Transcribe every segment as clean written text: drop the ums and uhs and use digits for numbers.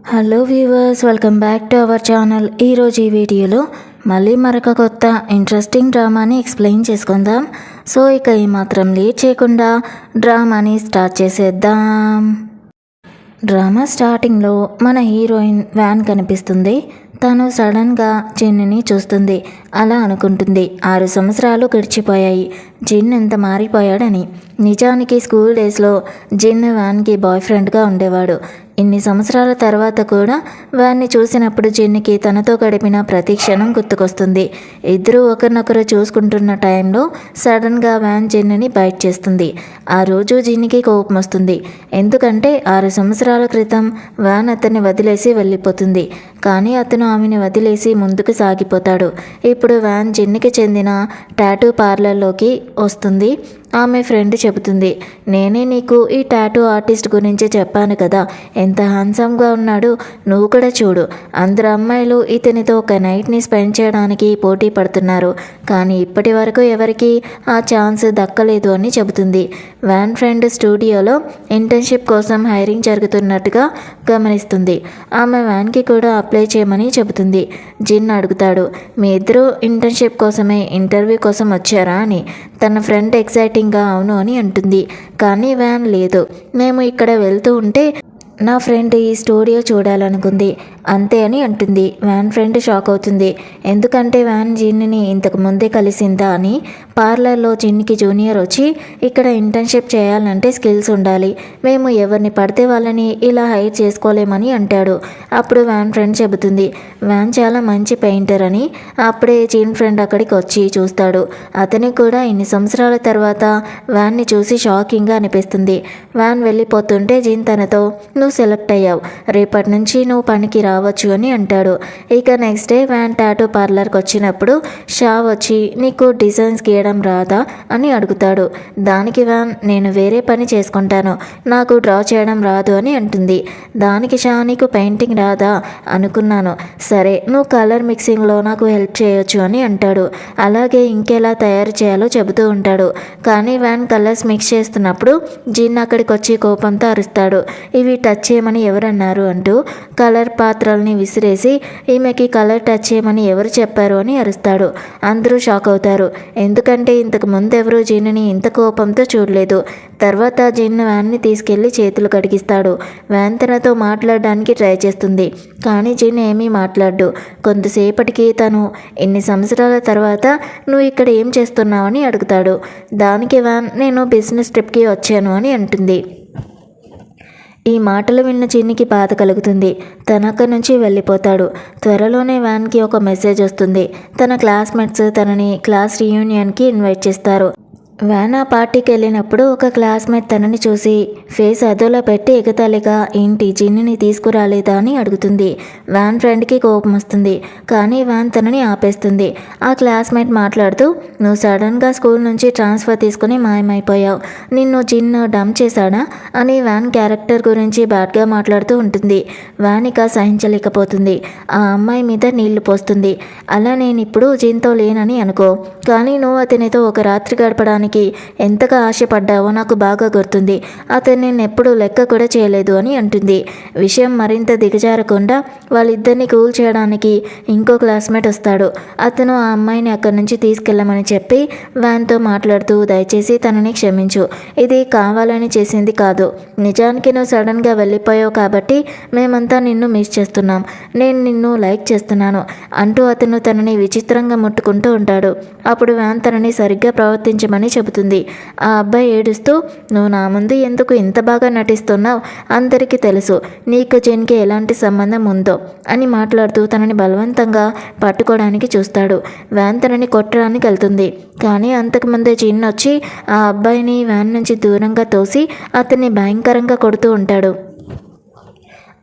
Hello viewers, welcome back to our channel. ఈరోజు ఈ వీడియోలో మళ్ళీ మరొక కొత్త ఇంట్రెస్టింగ్ డ్రామాని ఎక్స్ప్లెయిన్ చేసుకుందాం. సో ఇక ఈ మాత్రం లేట్ చేయకుండా డ్రామాని స్టార్ట్ చేసేద్దాం. డ్రామా స్టార్టింగ్లో మన హీరోయిన్ వ్యాన్ కనిపిస్తుంది. తను సడన్గా జిన్నుని చూస్తుంది. అలా అనుకుంటుంది, 6 సంవత్సరాలు గడిచిపోయాయి, జిన్ ఎంత మారిపోయాడని. నిజానికి స్కూల్ డేస్లో జిన్ వ్యాన్కి బాయ్ ఫ్రెండ్గా ఉండేవాడు. ఇన్ని సంవత్సరాల తర్వాత కూడా వ్యాన్ని చూసినప్పుడు జిన్కి తనతో గడిపిన ప్రతి క్షణం గుర్తుకొస్తుంది. ఇద్దరూ ఒకరినొకరు చూసుకుంటున్న టైంలో సడన్గా వ్యాన్ జిన్నుని బైట్ చేస్తుంది. ఆ రోజు జిన్కి కోపం వస్తుంది. ఎందుకంటే 6 సంవత్సరాల క్రితం వ్యాన్ అతన్ని వదిలేసి వెళ్ళిపోతుంది. కానీ అతను ఆమెను వదిలేసి ముందుకు సాగిపోతాడు. ఇప్పుడు వ్యాన్ జిన్కి చెందిన టాటూ పార్లర్లోకి వస్తుంది. ఆమె ఫ్రెండ్ చెబుతుంది, నేనే నీకు ఈ టాటూ ఆర్టిస్ట్ గురించి చెప్పాను కదా, ఎంత హ్యాండ్సమ్గా ఉన్నాడు, నువ్వు కూడా చూడు. అందరు అమ్మాయిలు ఇతనితో ఒక నైట్ని స్పెండ్ చేయడానికి పోటీ పడుతున్నారు, కానీ ఇప్పటి వరకు ఎవరికి ఆ ఛాన్స్ దక్కలేదు అని చెబుతుంది. వ్యాన్ ఫ్రెండ్ స్టూడియోలో ఇంటర్న్షిప్ కోసం హైరింగ్ జరుగుతున్నట్టుగా గమనిస్తుంది. ఆమె వ్యాన్కి కూడా అప్లై చేయమని చెబుతుంది. జిన్ అడుగుతాడు, మీ ఇద్దరు ఇంటర్న్షిప్ కోసమే ఇంటర్వ్యూ కోసం వచ్చారా అని. తన ఫ్రెండ్ ఎక్సైటింగ్గా అవును అని అంటుంది. కానీ వ్యాన్ లేదు, మేము ఇక్కడ వెళ్తూ ఉంటే నా ఫ్రెండ్ ఈ స్టూడియో చూడాలనుకుంది అంతే అని అంటుంది. వ్యాన్ ఫ్రెండ్ షాక్ అవుతుంది. ఎందుకంటే వ్యాన్ జిన్ని ఇంతకు ముందే కలిసిందా అని. పార్లర్లో జిన్కి జూనియర్ వచ్చి, ఇక్కడ ఇంటర్న్షిప్ చేయాలంటే స్కిల్స్ ఉండాలి, మేము ఎవరిని పడితే వాళ్ళని ఇలా హైర్ చేసుకోలేమని అంటాడు. అప్పుడు వ్యాన్ ఫ్రెండ్ చెబుతుంది, వ్యాన్ చాలా మంచి పెయింటర్ అని. అప్పుడే జిన్ ఫ్రెండ్ అక్కడికి వచ్చి చూస్తాడు. అతనికి కూడా ఇన్ని సంవత్సరాల తర్వాత వ్యాన్ని చూసి షాకింగ్గా అనిపిస్తుంది. వ్యాన్ వెళ్ళిపోతుంటే జిన్ తనతో, నువ్వు సెలెక్ట్ అయ్యావు, రేపటి నుంచి నువ్వు పనికి రావచ్చు అని అంటాడు. ఇక నెక్స్ట్ డే వ్యాన్ టాటూ పార్లర్కి వచ్చినప్పుడు షా వచ్చి, నీకు డిజైన్స్ గీయడం రాదా అని అడుగుతాడు. దానికి వ్యాన్, నేను వేరే పని చేసుకుంటాను, నాకు డ్రా చేయడం రాదు అని అంటుంది. దానికి షా, నీకు పెయింటింగ్ రాదా అనుకున్నాను, సరే నువ్వు కలర్ మిక్సింగ్లో నాకు హెల్ప్ చేయొచ్చు అని అంటాడు. అలాగే ఇంకెలా తయారు చేయాలో చెబుతూ ఉంటాడు. కానీ వ్యాన్ కలర్స్ మిక్స్ చేస్తున్నప్పుడు జిన్ అక్కడికి వచ్చి కోపంతో అరుస్తాడు, ఇవి టచ్ చేయమని ఎవరన్నారు అంటూ కలర్ పాత్రల్ని విసిరేసి, ఈమెకి కలర్ టచ్ చేయమని ఎవరు చెప్పారు అని అరుస్తాడు. అందరూ షాక్ అవుతారు. ఎందుకంటే ఇంతకు ముందెవరూ జిన్ని ఇంత కోపంతో చూడలేదు. తర్వాత జిన్ వ్యాన్ని తీసుకెళ్లి చేతులు కడిగిస్తాడు. వ్యాన్ తనతో మాట్లాడడానికి ట్రై చేస్తుంది, కానీ జిన్ ఏమీ మాట్లాడు. కొంతసేపటికి తను, ఇన్ని సంవత్సరాల తర్వాత నువ్వు ఇక్కడ ఏం చేస్తున్నావని అడుగుతాడు. దానికి వ్యాన్, నేను బిజినెస్ ట్రిప్కి వచ్చాను అని అంటుంది. ఈ మాటలు విన్న జిన్నికి బాధ కలుగుతుంది. తన అక్కడి నుంచి వెళ్ళిపోతాడు. త్వరలోనే వ్యాన్కి ఒక మెసేజ్ వస్తుంది. తన క్లాస్మేట్స్ తనని క్లాస్ రీయూనియన్కి ఇన్వైట్ చేస్తారు. వ్యాన్ ఆ పార్టీకి వెళ్ళినప్పుడు ఒక క్లాస్మేట్ తనని చూసి ఫేస్ అదోలా పెట్టి ఎగతాళిగా, ఏంటి జిన్నిని తీసుకురాలేదా అని అడుగుతుంది. వ్యాన్ ఫ్రెండ్కి కోపం వస్తుంది, కానీ వ్యాన్ తనని ఆపేస్తుంది. ఆ క్లాస్మేట్ మాట్లాడుతూ, నువ్వు సడన్గా స్కూల్ నుంచి ట్రాన్స్ఫర్ తీసుకుని మాయమైపోయావు, నిన్ను జిన్ డంప్ చేశాడా అని వ్యాన్ క్యారెక్టర్ గురించి బ్యాడ్గా మాట్లాడుతూ ఉంటుంది. వ్యాన్ ఇక సహించలేకపోతుంది. ఆ అమ్మాయి మీద నీళ్లు పోస్తుంది. అలా నేను ఇప్పుడు జిన్తో లేనని అనుకో, కానీ నువ్వు అతనితో ఒక రాత్రి గడపడానికి ఎంతగా ఆశపడ్డావో నాకు బాగా గుర్తుంది. అతన్ని నేను ఎప్పుడూ లెక్క కూడా చేయలేదు అని అంటుంది. విషయం మరింత దిగజారకుండా వాళ్ళిద్దరిని కూల్ చేయడానికి ఇంకో క్లాస్మేట్ వస్తాడు. అతను ఆ అమ్మాయిని అక్కడి నుంచి తీసుకెళ్ళమని చెప్పి వ్యాన్తో మాట్లాడుతూ, దయచేసి తనని క్షమించు, ఇది కావాలని చేసింది కాదు, నిజానికి నువ్వు సడన్గా వెళ్ళిపోయావు కాబట్టి మేమంతా నిన్ను మిస్ చేస్తున్నాం, నేను నిన్ను లైక్ చేస్తున్నాను అంటూ అతను తనని విచిత్రంగా ముట్టుకుంటూ ఉంటాడు. అప్పుడు వ్యాన్ తనని సరిగ్గా ప్రవర్తించమని చెబుతుంది. ఆ అబ్బాయి ఏడుస్తూ, నువ్వు నా ముందు ఎందుకు ఇంత బాగా నటిస్తున్నావు, అందరికీ తెలుసు నీకు జిన్కి ఎలాంటి సంబంధం ఉందో అని మాట్లాడుతూ తనని బలవంతంగా పట్టుకోవడానికి చూస్తాడు. వ్యాన్ తనని కొట్టడానికి వెళ్తుంది. కానీ అంతకుముందే జిన్ వచ్చి ఆ అబ్బాయిని వ్యాన్ నుంచి దూరంగా తోసి అతన్ని భయంకరంగా కొడుతూ ఉంటాడు.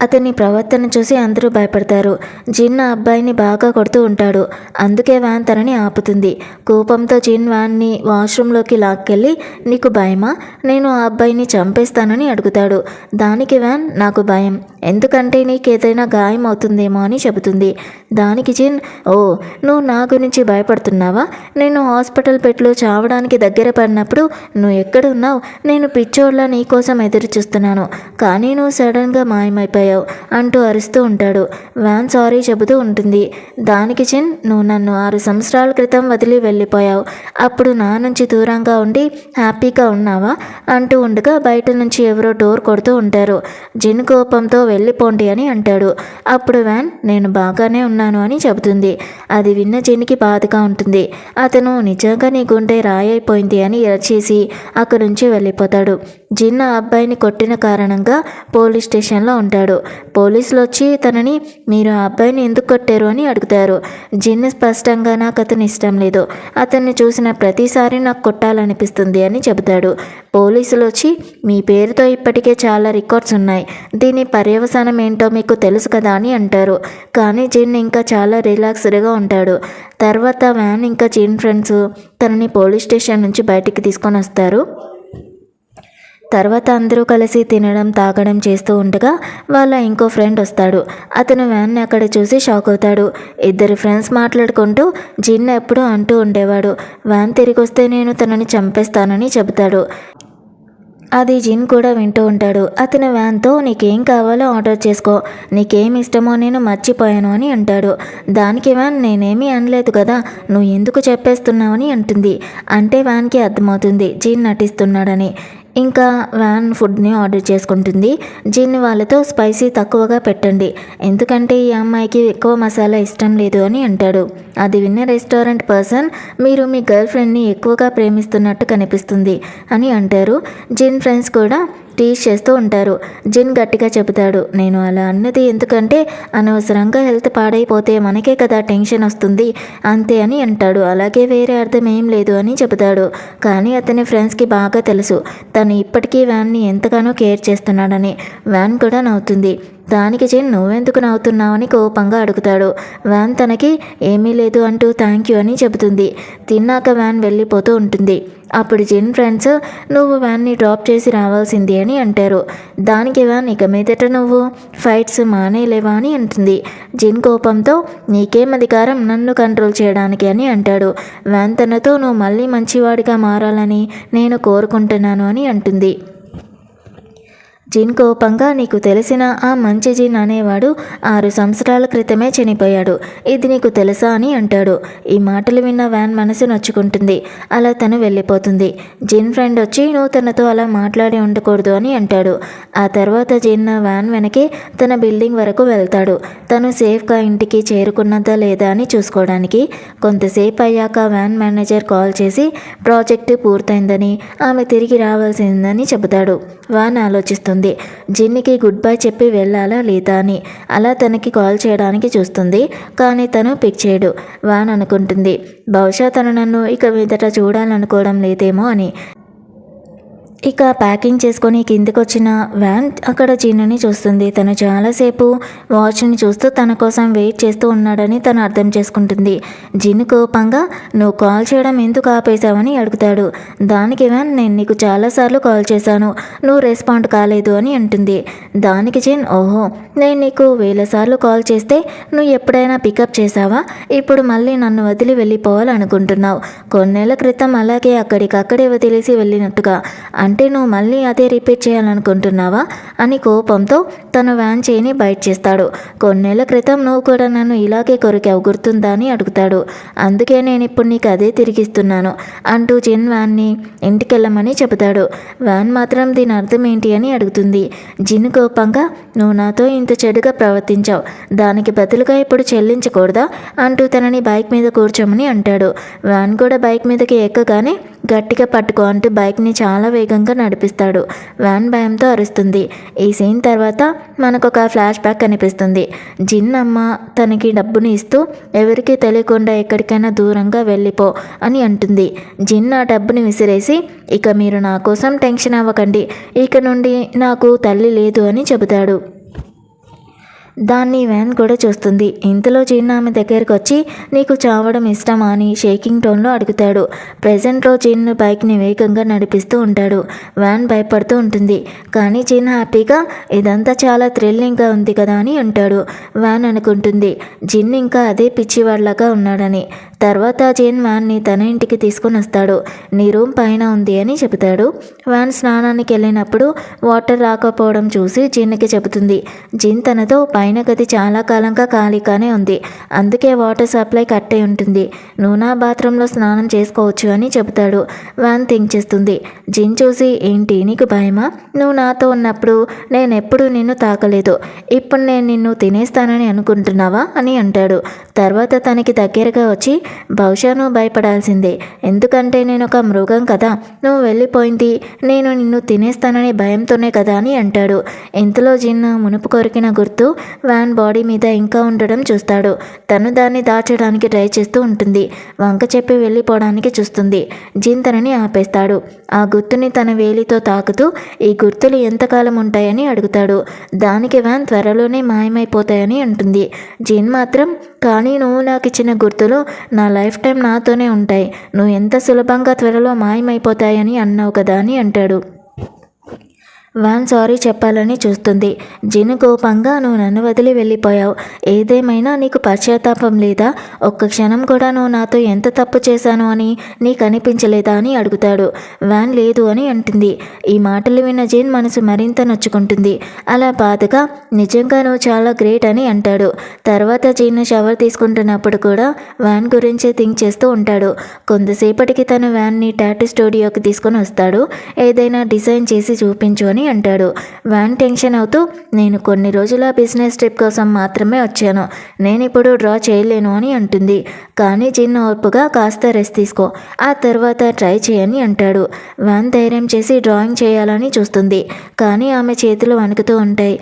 అతని ప్రవర్తన చూసి అందరూ భయపడతారు. జిన్ ఆ అబ్బాయిని బాగా కొడుతూ ఉంటాడు. అందుకే వ్యాన్ తనని ఆపుతుంది. కోపంతో జిన్ వ్యాన్ని వాష్రూమ్లోకి లాక్కెళ్ళి, నీకు భయమా, నేను ఆ అబ్బాయిని చంపేస్తానని అడుగుతాడు. దానికి వ్యాన్, నాకు భయం, ఎందుకంటే నీకేదైనా గాయం అవుతుందేమో అని చెబుతుంది. దానికి జిన్, ఓ నువ్వు నా గురించి భయపడుతున్నావా, నేను హాస్పిటల్ బెడ్లో చావడానికి దగ్గర పడినప్పుడు నువ్వు ఎక్కడున్నావు, నేను పిచ్చోడ్లా నీ కోసం ఎదురు చూస్తున్నాను, కానీ నువ్వు సడన్గా మాయమైపోయావు, వెళ్ళిపోయావు అంటూ అరుస్తూ ఉంటాడు. వ్యాన్ సారీ చెబుతూ ఉంటుంది. దానికి జిన్, నువ్వు నన్ను 6 సంవత్సరాల క్రితం వదిలి వెళ్ళిపోయావు, అప్పుడు నా నుంచి దూరంగా ఉండి హ్యాపీగా ఉన్నావా అంటూ ఉండగా బయట నుంచి ఎవరో డోర్ కొడుతూ ఉంటారు. జిన్ కోపంతో వెళ్ళిపోండి అని అంటాడు. అప్పుడు వ్యాన్, నేను బాగానే ఉన్నాను అని చెబుతుంది. అది విన్న జిన్కి బాధగా ఉంటుంది. అతను నిజంగా నీ గుండె రాయైపోయింది అని చేసి అక్కడి నుంచి వెళ్ళిపోతాడు. జిన్ ఆ అబ్బాయిని కొట్టిన కారణంగా పోలీస్ స్టేషన్లో ఉంటాడు. పోలీసులు వచ్చి తనని, మీరు ఆ అబ్బాయిని ఎందుకు కొట్టారు అని అడుగుతారు. జిన్ స్పష్టంగా, నాకు అతను ఇష్టం లేదు, అతన్ని చూసిన ప్రతిసారి నాకు కొట్టాలనిపిస్తుంది అని చెబుతాడు. పోలీసులు వచ్చి, మీ పేరుతో ఇప్పటికే చాలా రికార్డ్స్ ఉన్నాయి, దీని పర్యవసానం ఏంటో మీకు తెలుసు కదా అని అంటారు. కానీ జిన్ ఇంకా చాలా రిలాక్స్డ్గా ఉంటాడు. తర్వాత వ్యాన్ ఇంకా జిన్ ఫ్రెండ్స్ తనని పోలీస్ స్టేషన్ నుంచి బయటికి తీసుకొని వస్తారు. తర్వాత అందరూ కలిసి తినడం తాగడం చేస్తూ ఉండగా వాళ్ళ ఇంకో ఫ్రెండ్ వస్తాడు. అతను వ్యాన్ని అక్కడ చూసి షాక్ అవుతాడు. ఇద్దరు ఫ్రెండ్స్ మాట్లాడుకుంటూ జిన్ ఎప్పుడూ అంటూ ఉండేవాడు, వ్యాన్ తిరిగి వస్తే నేను తనని చంపేస్తానని చెబుతాడు. అది జిన్ కూడా వింటూ ఉంటాడు. అతని వ్యాన్తో, నీకేం కావాలో ఆర్డర్ చేసుకో, నీకేం ఇష్టమో నేను మర్చిపోయాను అని అంటాడు. దానికి వ్యాన్, నేనేమీ అనలేదు కదా, నువ్వు ఎందుకు చెప్పేస్తున్నావని అంటుంది. అంటే వ్యాన్కి అర్థమవుతుంది జిన్ నటిస్తున్నాడని. ఇంకా వ్యాన్ ఫుడ్ని ఆర్డర్ చేసుకుంటుంది. జిన్ వాళ్ళతో స్పైసీ తక్కువగా పెట్టండి, ఎందుకంటే ఈ అమ్మాయికి ఎక్కువ మసాలా ఇష్టం లేదు అని అంటాడు. అది విన్న రెస్టారెంట్ పర్సన్, మీరు మీ గర్ల్ ఫ్రెండ్ని ఎక్కువగా ప్రేమిస్తున్నట్టు కనిపిస్తుంది అని అంటారు. జిన్ ఫ్రెండ్స్ కూడా టీజ్ చేస్తూ ఉంటారు. జిన్ గట్టిగా చెబుతాడు, నేను అలా అన్నది ఎందుకంటే అనవసరంగా హెల్త్ పాడైపోతే మనకే కదా టెన్షన్ వస్తుంది అంతే అని అంటాడు. అలాగే వేరే అర్థం ఏం లేదు అని చెబుతాడు. కానీ అతని ఫ్రెండ్స్కి బాగా తెలుసు తను ఇప్పటికీ వ్యాన్ని ఎంతగానో కేర్ చేస్తున్నాడని. వ్యాన్ కూడా నవ్వుతుంది. దానికి జిన్, నువ్వెందుకు నవ్వుతున్నావని కోపంగా అడుగుతాడు. వ్యాన్ తనకి ఏమీ లేదు అంటూ థ్యాంక్ యూ అని చెబుతుంది. తిన్నాక వ్యాన్ వెళ్ళిపోతూ ఉంటుంది. అప్పుడు జిన్ ఫ్రెండ్స్, నువ్వు వ్యాన్ని డ్రాప్ చేసి రావాల్సింది అని అంటారు. దానికి వ్యాన్, ఇక మీదట నువ్వు ఫైట్స్ మానేలేవా అని అంటుంది. జిన్ కోపంతో, నీకేం అధికారం నన్ను కంట్రోల్ చేయడానికి అని అంటాడు. వ్యాన్ తనతో, నువ్వు మళ్ళీ మంచివాడిగా మారాలని నేను కోరుకుంటున్నాను అని అంటుంది. జిన్ కోపంగా, నీకు తెలిసిన ఆ మంచి జిన్ అనేవాడు 6 సంవత్సరాల క్రితమే చనిపోయాడు, ఇది నీకు తెలుసా అని అంటాడు. ఈ మాటలు విన్న వ్యాన్ మనసు నొచ్చుకుంటుంది. అలా తను వెళ్ళిపోతుంది. జిన్ ఫ్రెండ్ వచ్చి, నువ్వు తనతో అలా మాట్లాడి ఉండకూడదు అని అంటాడు. ఆ తర్వాత జిన్ వ్యాన్ వెనకే తన బిల్డింగ్ వరకు వెళ్తాడు. తను సేఫ్గా ఇంటికి చేరుకున్నదా లేదా అని చూసుకోవడానికి. కొంతసేపు అయ్యాక వ్యాన్ మేనేజర్ కాల్ చేసి ప్రాజెక్టు పూర్తయిందని, ఆమె తిరిగి రావాల్సిందని చెబుతాడు. వ్యాన్ ఆలోచిస్తుంది, జిన్నికి గుడ్ బై చెప్పి వెళ్ళాలా లేదా అని. అలా తనకి కాల్ చేయడానికి చూస్తుంది, కానీ తను పిక్ చేయడు. వ్యాన్ అనుకుంటుంది, బహుశా తను నన్ను ఇక మీదట చూడాలనుకోవడం లేదేమో అని. ఇక ప్యాకింగ్ చేసుకొని కిందికి వచ్చిన వ్యాన్ అక్కడ జిన్నుని చూస్తుంది. తను చాలాసేపు వాచ్ని చూస్తూ తన కోసం వెయిట్ చేస్తూ ఉన్నాడని తను అర్థం చేసుకుంటుంది. జిన్ కోపంగా, నువ్వు కాల్ చేయడం ఎందుకు ఆపేశావని అడుగుతాడు. దానికి వ్యాన్, నేను నీకు చాలాసార్లు కాల్ చేశాను, నువ్వు రెస్పాండ్ కాలేదు అని అంటుంది. దానికి జిన్, ఓహో, నేను నీకు 1000 సార్లు కాల్ చేస్తే నువ్వు ఎప్పుడైనా పికప్ చేసావా? ఇప్పుడు మళ్ళీ నన్ను వదిలి వెళ్ళిపోవాలనుకుంటున్నావు. కొన్నేళ్ల క్రితం అలాగే అక్కడికక్కడే వదిలేసి వెళ్ళినట్టుగా, అంటే నువ్వు మళ్ళీ అదే రిపీట్ చేయాలనుకుంటున్నావా అని కోపంతో తను వ్యాన్ చేయిని బైట్ చేస్తాడు. కొన్నేళ్ల క్రితం నువ్వు కూడా నన్ను ఇలాగే కొరికావు, గుర్తుందా అని అడుగుతాడు. అందుకే నేను ఇప్పుడు నీకు అదే తిరిగిస్తున్నాను అంటూ జిన్ వ్యాన్ని ఇంటికెళ్ళమని చెబుతాడు. వ్యాన్ మాత్రం దీని అర్థం ఏంటి అని అడుగుతుంది. జిన్ కోపంగా, నువ్వు నాతో ఇంత చెడుగా ప్రవర్తించావు, దానికి బదులుగా ఇప్పుడు చెల్లించకూడదా అంటూ తనని బైక్ మీద కూర్చోమని అంటాడు. వ్యాన్ కూడా బైక్ మీదకి ఎక్కగానే గట్టిగా పట్టుకో అంటూ బైక్ని చాలా వేగంగా నడిపిస్తాడు. వ్యాన్ భయంతో అరుస్తుంది. ఈ సీన్ తర్వాత మనకు ఒక ఫ్లాష్ బ్యాక్ కనిపిస్తుంది. జిన్ అమ్మ తనకి డబ్బుని ఇస్తూ, ఎవరికీ తెలియకుండా ఎక్కడికైనా దూరంగా వెళ్ళిపో అని అంటుంది. జిన్ ఆ డబ్బుని విసిరేసి, ఇక మీరు నా కోసం టెన్షన్ అవ్వకండి, ఇక నుండి నాకు తల్లి లేదు అని చెబుతాడు. దాన్ని వ్యాన్ కూడా చూస్తుంది. ఇంతలో జిన్ ఆమె దగ్గరకు వచ్చి నీకు చావడం ఇష్టమా అని షేకింగ్ టోన్లో అడుగుతాడు. ప్రెజెంట్లో జిన్ బైక్ని వేగంగా నడిపిస్తూ ఉంటాడు. వ్యాన్ భయపడుతూ ఉంటుంది. కానీ జిన్ హ్యాపీగా ఇదంతా చాలా థ్రిల్లింగ్గా ఉంది కదా అని అంటాడు. వ్యాన్ అనుకుంటుంది జిన్ ఇంకా అదే పిచ్చివాళ్లాగా ఉన్నాడని. తర్వాత జిన్ వ్యాన్ని తన ఇంటికి తీసుకుని వస్తాడు. నీ రూమ్ పైన ఉంది అని చెబుతాడు. వ్యాన్ స్నానానికి వెళ్ళినప్పుడు వాటర్ రాకపోవడం చూసి జిన్కి చెబుతుంది. జిన్ తనతో పైన గది చాలా కాలంగా ఖాళీగానే ఉంది, అందుకే వాటర్ సప్లై కట్ అయి ఉంటుంది, నువ్వు నా బాత్రూంలో స్నానం చేసుకోవచ్చు అని చెబుతాడు. వ్యాన్ థింక్ చేస్తుంది. జిన్ చూసి ఏంటి నీకు భయమా? నువ్వు నాతో ఉన్నప్పుడు నేనెప్పుడు నిన్ను తాకలేదు, ఇప్పుడు నేను నిన్ను తినేస్తానని అనుకుంటున్నావా అని అంటాడు. తర్వాత తనకి దగ్గరగా వచ్చి బహుశా నువ్వు భయపడాల్సిందే, ఎందుకంటే నేను ఒక మృగం కదా, నువ్వు వెళ్ళిపోయింది నేను నిన్ను తినేస్తానని భయంతోనే కదా అని అంటాడు. ఇంతలో జిన్ మునుపు కొరికిన గుర్తు వ్యాన్ బాడీ మీద ఇంకా ఉండడం చూస్తాడు. తను దాన్ని దాచడానికి ట్రై చేస్తూ ఉంటుంది. వంక చెప్పి వెళ్ళిపోవడానికి చూస్తుంది. జిన్ తనని ఆపేస్తాడు. ఆ గుర్తుని తన వేలితో తాకుతూ ఈ గుర్తులు ఎంతకాలం ఉంటాయని అడుగుతాడు. దానికి వ్యాన్ త్వరలోనే మాయమైపోతాయని అంటుంది. జిన్ మాత్రం కానీ నువ్వు నాకు ఇచ్చిన గుర్తులు నా లైఫ్ టైం నాతోనే ఉంటాయి, నువ్వు ఎంత సులభంగా త్వరలో మాయమైపోతాయని అన్నావు కదా అని అంటాడు. వ్యాన్ సారీ చెప్పాలని చూస్తుంది. జిన్ కోపంగా నువ్వు నన్ను వదిలి వెళ్ళిపోయావు, ఏదేమైనా నీకు పశ్చాత్తాపం లేదా? ఒక్క క్షణం కూడా నువ్వు నాతో ఎంత తప్పు చేశాను అని నీకు అనిపించలేదా అని అడుగుతాడు. వ్యాన్ లేదు అని అంటుంది. ఈ మాటలు విన్న జిన్ మనసు మరింత నొచ్చుకుంటుంది. అలా బాధగా నిజంగా నువ్వు చాలా గ్రేట్ అని అంటాడు. తర్వాత జిన్ షవర్ తీసుకుంటున్నప్పుడు కూడా వ్యాన్ గురించే థింక్ చేస్తూ ఉంటాడు. కొంతసేపటికి తను వ్యాన్ని టాటూ స్టూడియోకి తీసుకొని వస్తాడు. ఏదైనా డిజైన్ చేసి చూపించు అని అంటాడు. వ్యాన్ టెన్షన్ అవుతూ నేను కొన్ని రోజుల బిజినెస్ ట్రిప్ కోసం మాత్రమే వచ్చాను, నేను ఇప్పుడు డ్రా చేయలేను అని అంటుంది. కానీ జిన్ ఓర్పుగా కాస్త రెస్ట్ తీసుకో, ఆ తర్వాత ట్రై చేయని అంటాడు. వ్యాన్ ధైర్యం చేసి డ్రాయింగ్ చేయాలని చూస్తుంది. కానీ ఆమె చేతులు వణుకుతూ ఉంటాయి.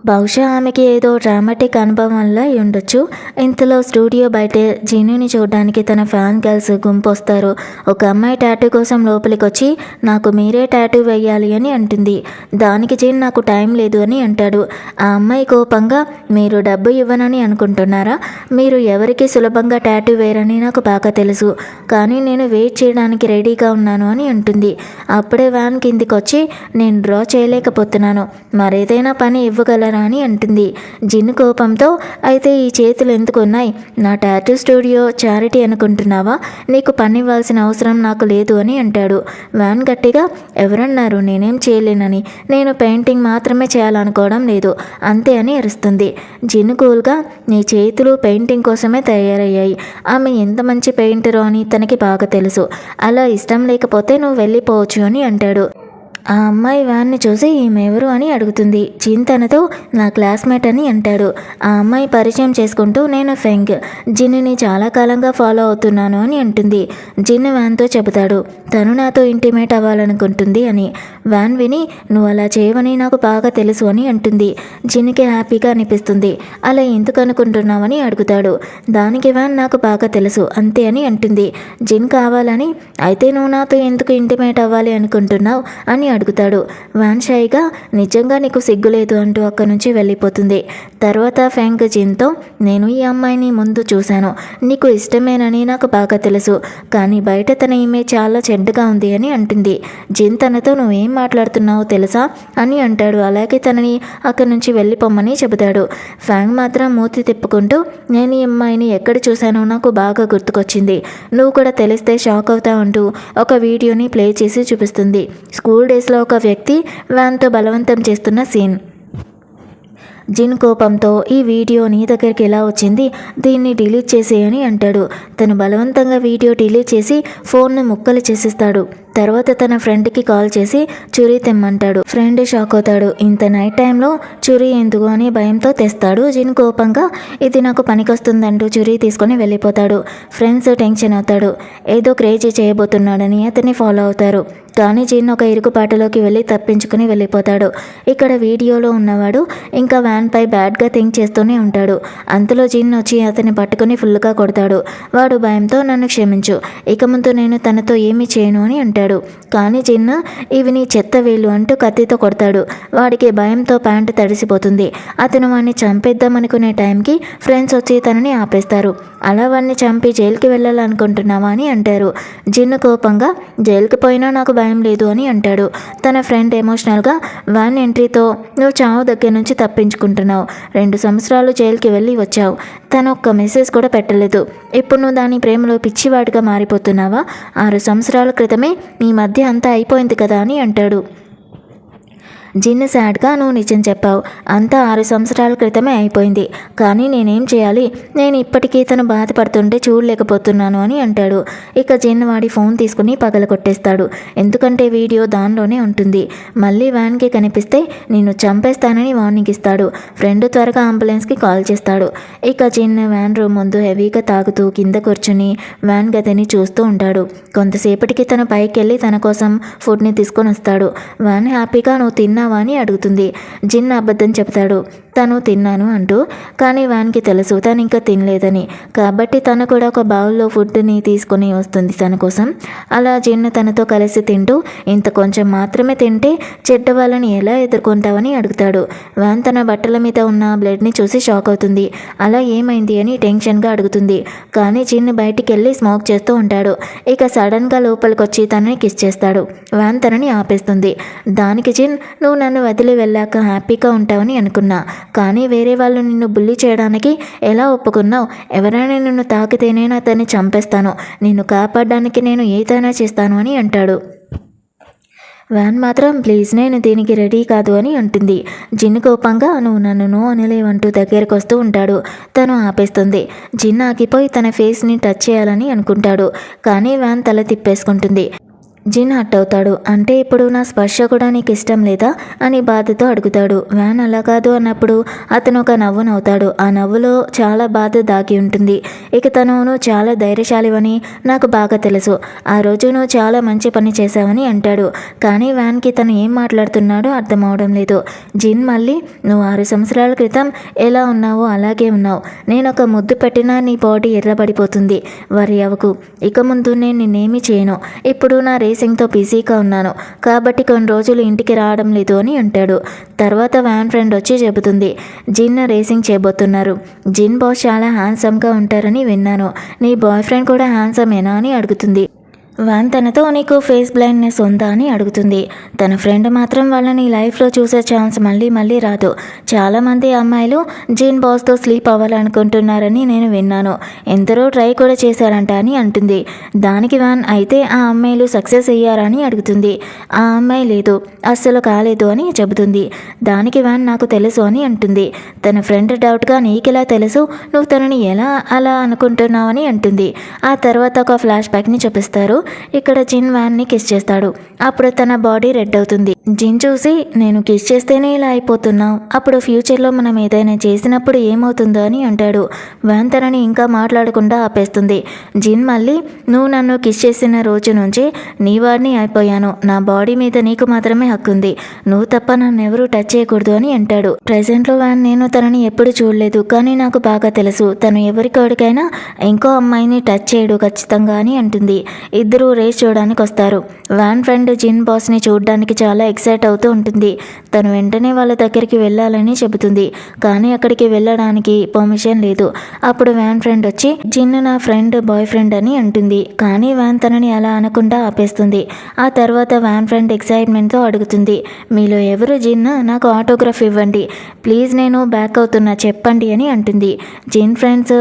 బహుశా ఆమెకి ఏదో డ్రామాటిక్ అనుభవం వల్ల ఉండొచ్చు. ఇంతలో స్టూడియో బయట జిన్నుని చూడడానికి తన ఫ్యాన్ గర్ల్స్ గుంపు వస్తారు. ఒక అమ్మాయి టాటూ కోసం లోపలికి వచ్చి నాకు మీరే టాటూ వేయాలి అని అంటుంది. దానికి జిన్ నాకు టైం లేదు అని అంటాడు. ఆ అమ్మాయి కోపంగా మీరు డబ్బు ఇవ్వనని అనుకుంటున్నారా? మీరు ఎవరికి సులభంగా టాటూ వేయరని నాకు బాగా తెలుసు, కానీ నేను వెయిట్ చేయడానికి రెడీగా ఉన్నాను అని అంటుంది. అప్పుడే వ్యాన్ కిందికి వచ్చి నేను డ్రా చేయలేకపోతున్నాను, మరేదైనా పని ఇవ్వగలరా అని అంటుంది. జిన్ కోపంతో అయితే ఈ చేతులు ఎందుకు ఉన్నాయి? నా టాటూ స్టూడియో చారిటీ అనుకుంటున్నావా? నీకు పని ఇవ్వాల్సిన అవసరం నాకు లేదు అని అంటాడు. వ్యాన్ గట్టిగా ఎవరన్నారు నేనేం చేయలేనని, నేను పెయింటింగ్ మాత్రమే చేయాలనుకోవడం లేదు అంతే అని అరుస్తుంది. జిన్ కూల్గా నీ చేతులు పెయింటింగ్ కోసమే తయారయ్యాయి, ఆమె ఎంత మంచి పెయింటరో అని తనకి బాగా తెలుసు, అలా ఇష్టం లేకపోతే నువ్వు వెళ్ళిపోవచ్చు అని అంటాడు. ఆ అమ్మాయి వ్యాన్ని చూసి ఈమె ఎవరు అని అడుగుతుంది. జిన్ తనతో నా క్లాస్మేట్ అని అంటాడు. ఆ అమ్మాయి పరిచయం చేసుకుంటూ నేను ఫెంగ్, జిన్ని చాలా కాలంగా ఫాలో అవుతున్నాను అని అంటుంది. జిన్ వ్యాన్తో చెబుతాడు తను నాతో ఇంటిమేట్ అవ్వాలనుకుంటుంది అని. వ్యాన్ విని నువ్వు అలా చేయవని నాకు బాగా తెలుసు అని అంటుంది. జిన్కి హ్యాపీగా అనిపిస్తుంది. అలా ఎందుకు అనుకుంటున్నావని అడుగుతాడు. దానికి వ్యాన్ నాకు బాగా తెలుసు అంతే అని అంటుంది. జిన్ కావాలని అయితే నువ్వు నాతో ఎందుకు ఇంటిమేట్ అవ్వాలి అనుకుంటున్నావు అని అడుగుతాడు. వ్యాన్ షైగా నిజంగా నీకు సిగ్గులేదు అంటూ అక్కడి నుంచి వెళ్ళిపోతుంది. తర్వాత ఫెంగ్ జిన్తో నేను ఈ అమ్మాయిని ముందు చూశాను, నీకు ఇష్టమేనని నాకు బాగా తెలుసు, కానీ బయట తన ఇమేజ్ చాలా చెడ్డగా ఉంది అని అంటుంది. జిన్ తనతో నువ్వేం మాట్లాడుతున్నావో తెలుసా అని అంటాడు. అలాగే తనని అక్కడి నుంచి వెళ్ళిపోమ్మని చెబుతాడు. ఫెంగ్ మాత్రం మూతి తిప్పుకుంటూ నేను ఈ అమ్మాయిని ఎక్కడ చూశానో నాకు బాగా గుర్తుకొచ్చింది, నువ్వు కూడా తెలిస్తే షాక్ అవుతావు అంటూ ఒక వీడియోని ప్లే చేసి చూపిస్తుంది. స్కూల్ డేస్లో ఒక వ్యక్తి వ్యాన్తో బలవంతం చేస్తున్న సీన్. జిన్ కోపంతో ఈ వీడియో నీ దగ్గరికి ఎలా వచ్చింది, దీన్ని డిలీట్ చేసేయని అంటాడు. తను బలవంతంగా వీడియో డిలీట్ చేసి ఫోన్ను ముక్కలు చేసిస్తాడు. తర్వాత తన ఫ్రెండ్కి కాల్ చేసి చురీ తెమ్మంటాడు. ఫ్రెండ్ షాక్ అవుతాడు. ఇంత నైట్ టైంలో చురీ ఎందుకు అని భయంతో తెస్తాడు. జిన్ కోపంగా ఇది నాకు పనికొస్తుందంటూ చురీ తీసుకొని వెళ్ళిపోతాడు. ఫ్రెండ్స్ టెన్షన్ అవుతాడు. ఏదో క్రేజీ చేయబోతున్నాడని అతన్ని ఫాలో అవుతారు. కానీ జిన్ ఒక ఇరుకుపాటులోకి వెళ్ళి తప్పించుకుని వెళ్ళిపోతాడు. ఇక్కడ వీడియోలో ఉన్నవాడు ఇంకా వ్యాన్పై బ్యాడ్గా థింక్ చేస్తూనే ఉంటాడు. అంతలో జిన్ వచ్చి అతన్ని పట్టుకుని ఫుల్గా కొడతాడు. వాడు భయంతో నన్ను క్షమించు, ఇక ముందు నేను తనతో ఏమీ చేయను అని అంటాడు. కానీ జిన్ ఇవి నీ చెత్త వేలు అంటూ కత్తితో కొడతాడు. వాడికి భయంతో ప్యాంటు తడిసిపోతుంది. అతను వాడిని చంపేద్దామనుకునే టైంకి ఫ్రెండ్స్ వచ్చి తనని ఆపేస్తారు. అలా వాడిని చంపి జైలుకి వెళ్ళాలనుకుంటున్నావా అని అంటారు. జిన్ కోపంగా జైలుకి పోయినా నాకు భయం లేదు అని అంటాడు. తన ఫ్రెండ్ ఎమోషనల్గా వ్యాన్ ఎంట్రీతో నువ్వు చావు దగ్గర నుంచి తప్పించుకుంటున్నావు, 2 సంవత్సరాలు జైలుకి వెళ్ళి వచ్చావు, తను ఒక్క మెసేజ్ కూడా పెట్టలేదు, ఇప్పుడు నువ్వు దాని ప్రేమలో పిచ్చివాడిగా మారిపోతున్నావా, 6 సంవత్సరాల క్రితమే మీ మధ్య అంతా అయిపోయింది కదా అని అంటాడు. జిన్ సాడ్గా నువ్వు నిజం చెప్పావు, అంతా 6 సంవత్సరాల క్రితమే అయిపోయింది, కానీ నేనేం చేయాలి, నేను ఇప్పటికీ తను బాధపడుతుంటే చూడలేకపోతున్నాను అని అంటాడు. ఇక జిన్ వాడి ఫోన్ తీసుకుని పగలగొట్టేస్తాడు. ఎందుకంటే వీడియో దానిలోనే ఉంటుంది. మళ్ళీ వ్యాన్కి కనిపిస్తే నిన్ను చంపేస్తానని వార్నింగ్ ఇస్తాడు. ఫ్రెండ్ త్వరగా అంబులెన్స్కి కాల్ చేస్తాడు. ఇక జిన్ వ్యాన్ రూమ్ ముందు హెవీగా తాగుతూ కింద కూర్చుని వ్యాన్ గదిని చూస్తూ ఉంటాడు. కొంతసేపటికి తను పైకి వెళ్ళి తన కోసం ఫుడ్ని తీసుకొని వస్తాడు. వ్యాన్ హ్యాపీగా నువ్వు తిన్నావా అని అడుగుతుంది. జిన్ అబద్ధం చెప్తాడు తను తిన్నాను అంటూ. కానీ వ్యాన్కి తెలుసు తను ఇంకా తినలేదని. కాబట్టి తను కూడా ఒక బౌల్లో ఫుడ్ని తీసుకొని వస్తుంది తన కోసం. అలా జిన్ తనతో కలిసి తింటూ ఇంత కొంచెం మాత్రమే తింటే చెడ్డ వాళ్ళని ఎలా ఎదుర్కొంటావని అడుగుతాడు. వ్యాన్ తన బట్టల మీద ఉన్న బ్లడ్ని చూసి షాక్ అవుతుంది. అలా ఏమైంది అని టెన్షన్గా అడుగుతుంది. కానీ జిన్ బయటికి వెళ్ళి స్మోక్ చేస్తూ ఉంటాడు. ఇక సడన్గా లోపలికి వచ్చి తనని కిస్ చేస్తాడు. వ్యాన్ తనని ఆపేస్తుంది. దానికి జిన్ నువ్వు నన్ను వదిలి వెళ్ళాక హ్యాపీగా ఉంటావని అనుకున్నా, కానీ వేరే వాళ్ళు నిన్ను బుల్లి చేయడానికి ఎలా ఒప్పుకున్నావు, ఎవరైనా నిన్ను తాకితేనే అతన్ని చంపేస్తాను, నిన్ను కాపాడడానికి నేను ఏదైనా చేస్తాను అని అంటాడు. వ్యాన్ మాత్రం ప్లీజ్ నేను దీనికి రెడీ కాదు అని అంటుంది. జిన్ కోపంగా నువ్వు నన్ను నో అనలేవంటూ దగ్గరకు వస్తూ ఉంటాడు. తను ఆపేస్తుంది. జిన్ ఆగిపోయి తన ఫేస్ని టచ్ చేయాలని అనుకుంటాడు. కానీ వ్యాన్ తల తిప్పేసుకుంటుంది. జిన్ హట్ అవుతాడు. అంటే ఇప్పుడు నా స్పర్శ కూడా నీకు ఇష్టం లేదా అని బాధతో అడుగుతాడు. వ్యాన్ అలా కాదు అన్నప్పుడు అతను ఒక నవ్వు నవ్వుతాడు. ఆ నవ్వులో చాలా బాధ దాగి ఉంటుంది. ఇక తను చాలా ధైర్యశాలివని నాకు బాగా తెలుసు, ఆ రోజు నువ్వు చాలా మంచి పని చేశావని అంటాడు. కానీ వ్యాన్కి తను ఏం మాట్లాడుతున్నాడో అర్థం అవడం లేదు. జిన్ మళ్ళీ నువ్వు 6 సంవత్సరాల క్రితం ఎలా ఉన్నావో అలాగే ఉన్నావు, నేను ఒక ముద్దు పెట్టినా నీ బాడీ ఎర్రబడిపోతుంది, వరి అవ్వకు, ఇక ముందు నేను నిన్నేమీ చేయను, ఇప్పుడు నా రేసింగ్తో బిజీగా ఉన్నాను కాబట్టి కొన్ని రోజులు ఇంటికి రావడం లేదు అని అంటాడు. తర్వాత వ్యాన్ ఫ్రెండ్ వచ్చి చెబుతుంది జిన్ రేసింగ్ చేయబోతున్నారు, జిన్ బాస్ చాలా హ్యాండ్సమ్గా ఉంటారని విన్నాను, నీ బాయ్ ఫ్రెండ్ కూడా హ్యాండ్సమేనా అని అడుగుతుంది. వ్యాన్ తనతో నీకు ఫేస్ బ్లైండ్నెస్ ఉందా అని అడుగుతుంది. తన ఫ్రెండ్ మాత్రం వాళ్ళని లైఫ్లో చూసే ఛాన్స్ మళ్ళీ మళ్ళీ రాదు, చాలామంది అమ్మాయిలు జిన్ బాస్తో స్లీప్ అవ్వాలనుకుంటున్నారని నేను విన్నాను, ఎందరో ట్రై కూడా చేశారంట అని అంటుంది. దానికి వ్యాన్ అయితే ఆ అమ్మాయిలు సక్సెస్ అయ్యారని అడుగుతుంది. ఆ అమ్మాయి లేదు, అస్సలు కాలేదు అని చెబుతుంది. దానికి వ్యాన్ నాకు తెలుసు అని అంటుంది. తన ఫ్రెండ్ డౌట్గా నీకెలా తెలుసు, నువ్వు తనని ఎలా అలా అనుకుంటున్నావని అంటుంది. ఆ తర్వాత ఒక ఫ్లాష్ బ్యాక్ని చూపిస్తారు. ఇక్కడ జిన్ వ్యాన్ని కిస్ చేస్తాడు. అప్పుడు తన బాడీ రెడ్ అవుతుంది. జిన్ చూసి నేను కిస్ చేస్తేనే ఇలా అయిపోతున్నావు, అప్పుడు ఫ్యూచర్లో మనం ఏదైనా చేసినప్పుడు ఏమవుతుందో అని అంటాడు. వ్యాన్ తనని ఇంకా మాట్లాడకుండా ఆపేస్తుంది. జిన్ మళ్ళీ నువ్వు నన్ను కిస్ చేసిన రోజు నుంచి నీ వాడిని అయిపోయాను, నా బాడీ మీద నీకు మాత్రమే హక్కు ఉంది, నువ్వు తప్ప నన్ను ఎవరూ టచ్ చేయకూడదు అని అంటాడు. ప్రెజెంట్లో వ్యాన్ నేను తనని ఎప్పుడు చూడలేదు, కానీ నాకు బాగా తెలుసు తను ఎవరికోడికైనా ఇంకో అమ్మాయిని టచ్ చేయడు ఖచ్చితంగా అని అంటుంది. ఇద్దరూ రేస్ చూడడానికి వస్తారు. వ్యాన్ ఫ్రెండ్ జిన్ బాస్ని చూడడానికి చాలా ఎక్సైట్ అవుతూ ఉంటుంది. తను వెంటనే వాళ్ళ దగ్గరికి వెళ్ళాలని చెబుతుంది. కానీ అక్కడికి వెళ్ళడానికి పర్మిషన్ లేదు. అప్పుడు వ్యాన్ ఫ్రెండ్ వచ్చి జిన్ నా ఫ్రెండ్ బాయ్ ఫ్రెండ్ అని అంటుంది. కానీ వ్యాన్ తనని అలా అనకుండా ఆపేస్తుంది. ఆ తర్వాత వ్యాన్ ఫ్రెండ్ ఎక్సైట్మెంట్తో అడుగుతుంది మీలో ఎవరు జిన్, నాకు ఆటోగ్రాఫ్ ఇవ్వండి ప్లీజ్, నేను బ్యాక్ అవుతున్నా చెప్పండి అని అంటుంది. జిన్ ఫ్రెండ్స్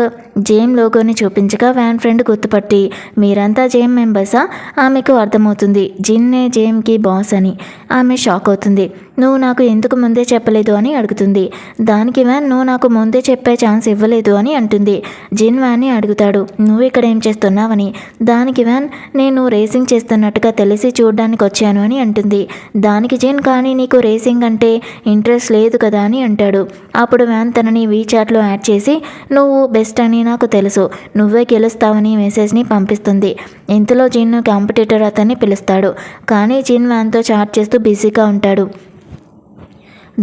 జేమ్ లోగోని చూపించగా వ్యాన్ ఫ్రెండ్ గుర్తుపట్టి మీరంతా జేమ్ మెంబర్సా, ఆమెకు అర్థమవుతుంది జిన్నే జేమ్కి బాస్ అని. ఆమె షాక్ అవుతుంది. నువ్వు నాకు ఎందుకు ముందే చెప్పలేదు అని అడుగుతుంది. దానికి వ్యాన్ నువ్వు నాకు ముందే చెప్పే ఛాన్స్ ఇవ్వలేదు అని అంటుంది. జిన్ వ్యాన్ని అడుగుతాడు నువ్వు ఇక్కడ ఏం చేస్తున్నావని. దానికి వ్యాన్ నేను రేసింగ్ చేస్తున్నట్టుగా తెలిసి చూడడానికి వచ్చాను అని అంటుంది. దానికి జిన్ కానీ నీకు రేసింగ్ అంటే ఇంట్రెస్ట్ లేదు కదా అని అంటాడు. అప్పుడు వ్యాన్ తనని వీచాట్లో యాడ్ చేసి నువ్వు బెస్ట్ అని నాకు తెలుసు, నువ్వే గెలుస్తావని మెసేజ్ని పంపిస్తుంది. ఇంతలో జిన్ కాంపిటీటర్ అతన్ని పిలుస్తాడు. కానీ జిన్ వ్యాన్తో చాట్ చేస్తూ బిజీగా ఉంటాడు.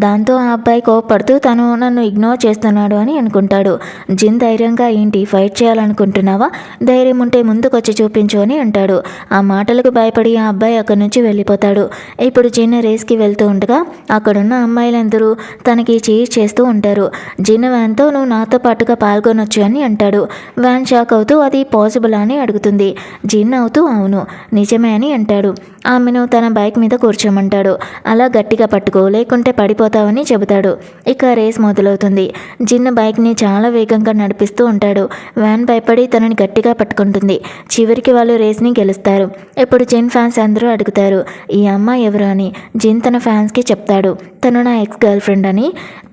దాంతో ఆ అబ్బాయి కోపడుతూ తను నన్ను ఇగ్నోర్ చేస్తున్నాడు అని అనుకుంటాడు. జిన్ ధైర్యంగా ఏంటి ఫైట్ చేయాలనుకుంటున్నావా, ధైర్యం ఉంటే ముందుకొచ్చి చూపించు అని అంటాడు. ఆ మాటలకు భయపడి ఆ అబ్బాయి అక్కడి నుంచి వెళ్ళిపోతాడు. ఇప్పుడు జిన్ రేస్కి వెళ్తూ ఉండగా అక్కడున్న అమ్మాయిలందరూ తనకి చీర్ చేస్తూ ఉంటారు. జిన్ వ్యాన్తో నువ్వు నాతో పాటుగా పాల్గొనొచ్చు అని అంటాడు. వ్యాన్ షాక్ అవుతూ అది పాసిబుల్ అని అడుగుతుంది. జిన్ అవుతూ అవును నిజమే అని అంటాడు. ఆమెను తన బైక్ మీద కూర్చోమంటాడు. అలా గట్టిగా పట్టుకో లేకుంటే పడిపోతావని చెబుతాడు. ఇక రేస్ మొదలవుతుంది. జిన్ బైక్ని చాలా వేగంగా నడిపిస్తూ ఉంటాడు. వ్యాన్ భయపడి తనని గట్టిగా పట్టుకుంటుంది. చివరికి వాళ్ళు రేస్ని గెలుస్తారు. ఇప్పుడు జిన్ ఫ్యాన్స్ అందరూ అడుగుతారు ఈ అమ్మాయి ఎవరు అని. జిన్ తన ఫ్యాన్స్కి చెప్తాడు తను నా ఎక్స్ గర్ల్ ఫ్రెండ్ అని.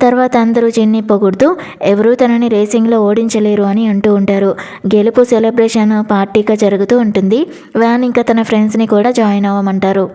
తర్వాత అందరూ జిన్ని పొగుడుతూ ఎవరూ తనని రేసింగ్లో ఓడించలేరు అని అంటూ ఉంటారు. గెలుపు సెలబ్రేషన్ పార్టీగా జరుగుతూ ఉంటుంది. వ్యాన్ ఇంకా తన ఫ్రెండ్స్ని కూడా జాయిన్ అవ్వమంటారు.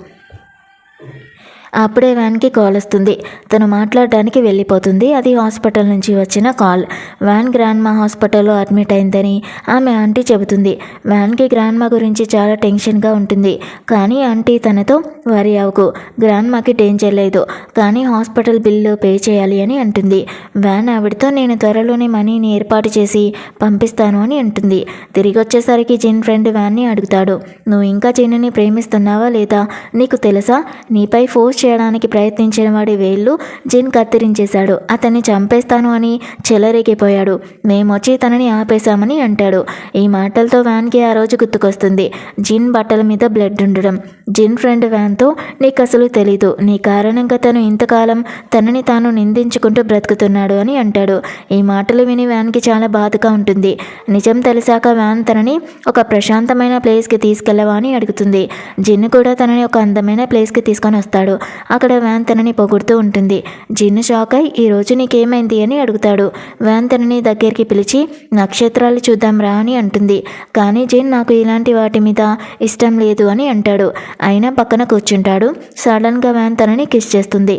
అప్పుడే వ్యాన్కి కాల్ వస్తుంది. తను మాట్లాడడానికి వెళ్ళిపోతుంది. అది హాస్పిటల్ నుంచి వచ్చిన కాల్. వ్యాన్ గ్రాండ్మా హాస్పిటల్లో అడ్మిట్ అయిందని ఆమె ఆంటీ చెబుతుంది. వ్యాన్కి గ్రాండ్మా గురించి చాలా టెన్షన్గా ఉంటుంది. కానీ ఆంటీ తనతో వరి అవ్వకు, గ్రాండ్మాకి డేంజర్ లేదు, కానీ హాస్పిటల్ బిల్లు పే చేయాలి అని అంటుంది. వ్యాన్ ఆవిడతో నేను త్వరలోనే మనీని ఏర్పాటు చేసి పంపిస్తాను అని అంటుంది. తిరిగి వచ్చేసరికి జిన్ ఫ్రెండ్ వ్యాన్ని అడుగుతాడు నువ్వు ఇంకా జిన్ని ప్రేమిస్తున్నావా లేదా, నీకు తెలుసా నీపై ఫోర్స్ చేయడానికి ప్రయత్నించిన వాడి వేళ్ళు జిన్ కత్తిరించేశాడు, అతన్ని చంపేస్తాను అని చెలరేగిపోయాడు, మేమొచ్చి తనని ఆపేశామని అంటాడు. ఈ మాటలతో వ్యాన్కి ఆ రోజు గుర్తుకొస్తుంది. జిన్ బట్టల మీద బ్లడ్ ఉండడం. జిన్ ఫ్రెండ్ వ్యాన్తో నీకు అసలు తెలీదు, నీ కారణంగా తను ఇంతకాలం తనని తాను నిందించుకుంటూ బ్రతుకుతున్నాడు అని అంటాడు. ఈ మాటలు విని వ్యాన్కి చాలా బాధగా ఉంటుంది. నిజం తెలిసాక వ్యాన్ తనని ఒక ప్రశాంతమైన ప్లేస్కి తీసుకెళ్ళవా అని అడుగుతుంది. జిన్ కూడా తనని ఒక అందమైన ప్లేస్కి తీసుకొని వస్తాడు. అక్కడ వ్యాన్ తనని పొగుడుతూ ఉంటుంది. జిన్ షాక్ అయి ఈరోజు నీకేమైంది అని అడుగుతాడు. వ్యాన్ తనని దగ్గరికి పిలిచి నక్షత్రాలు చూద్దాం రా అని అంటుంది. కానీ జిన్ నాకు ఇలాంటి వాటి మీద ఇష్టం లేదు అని అంటాడు. అయినా పక్కన కూర్చుంటాడు. సడన్గా వ్యాన్ తనని కిస్ చేస్తుంది.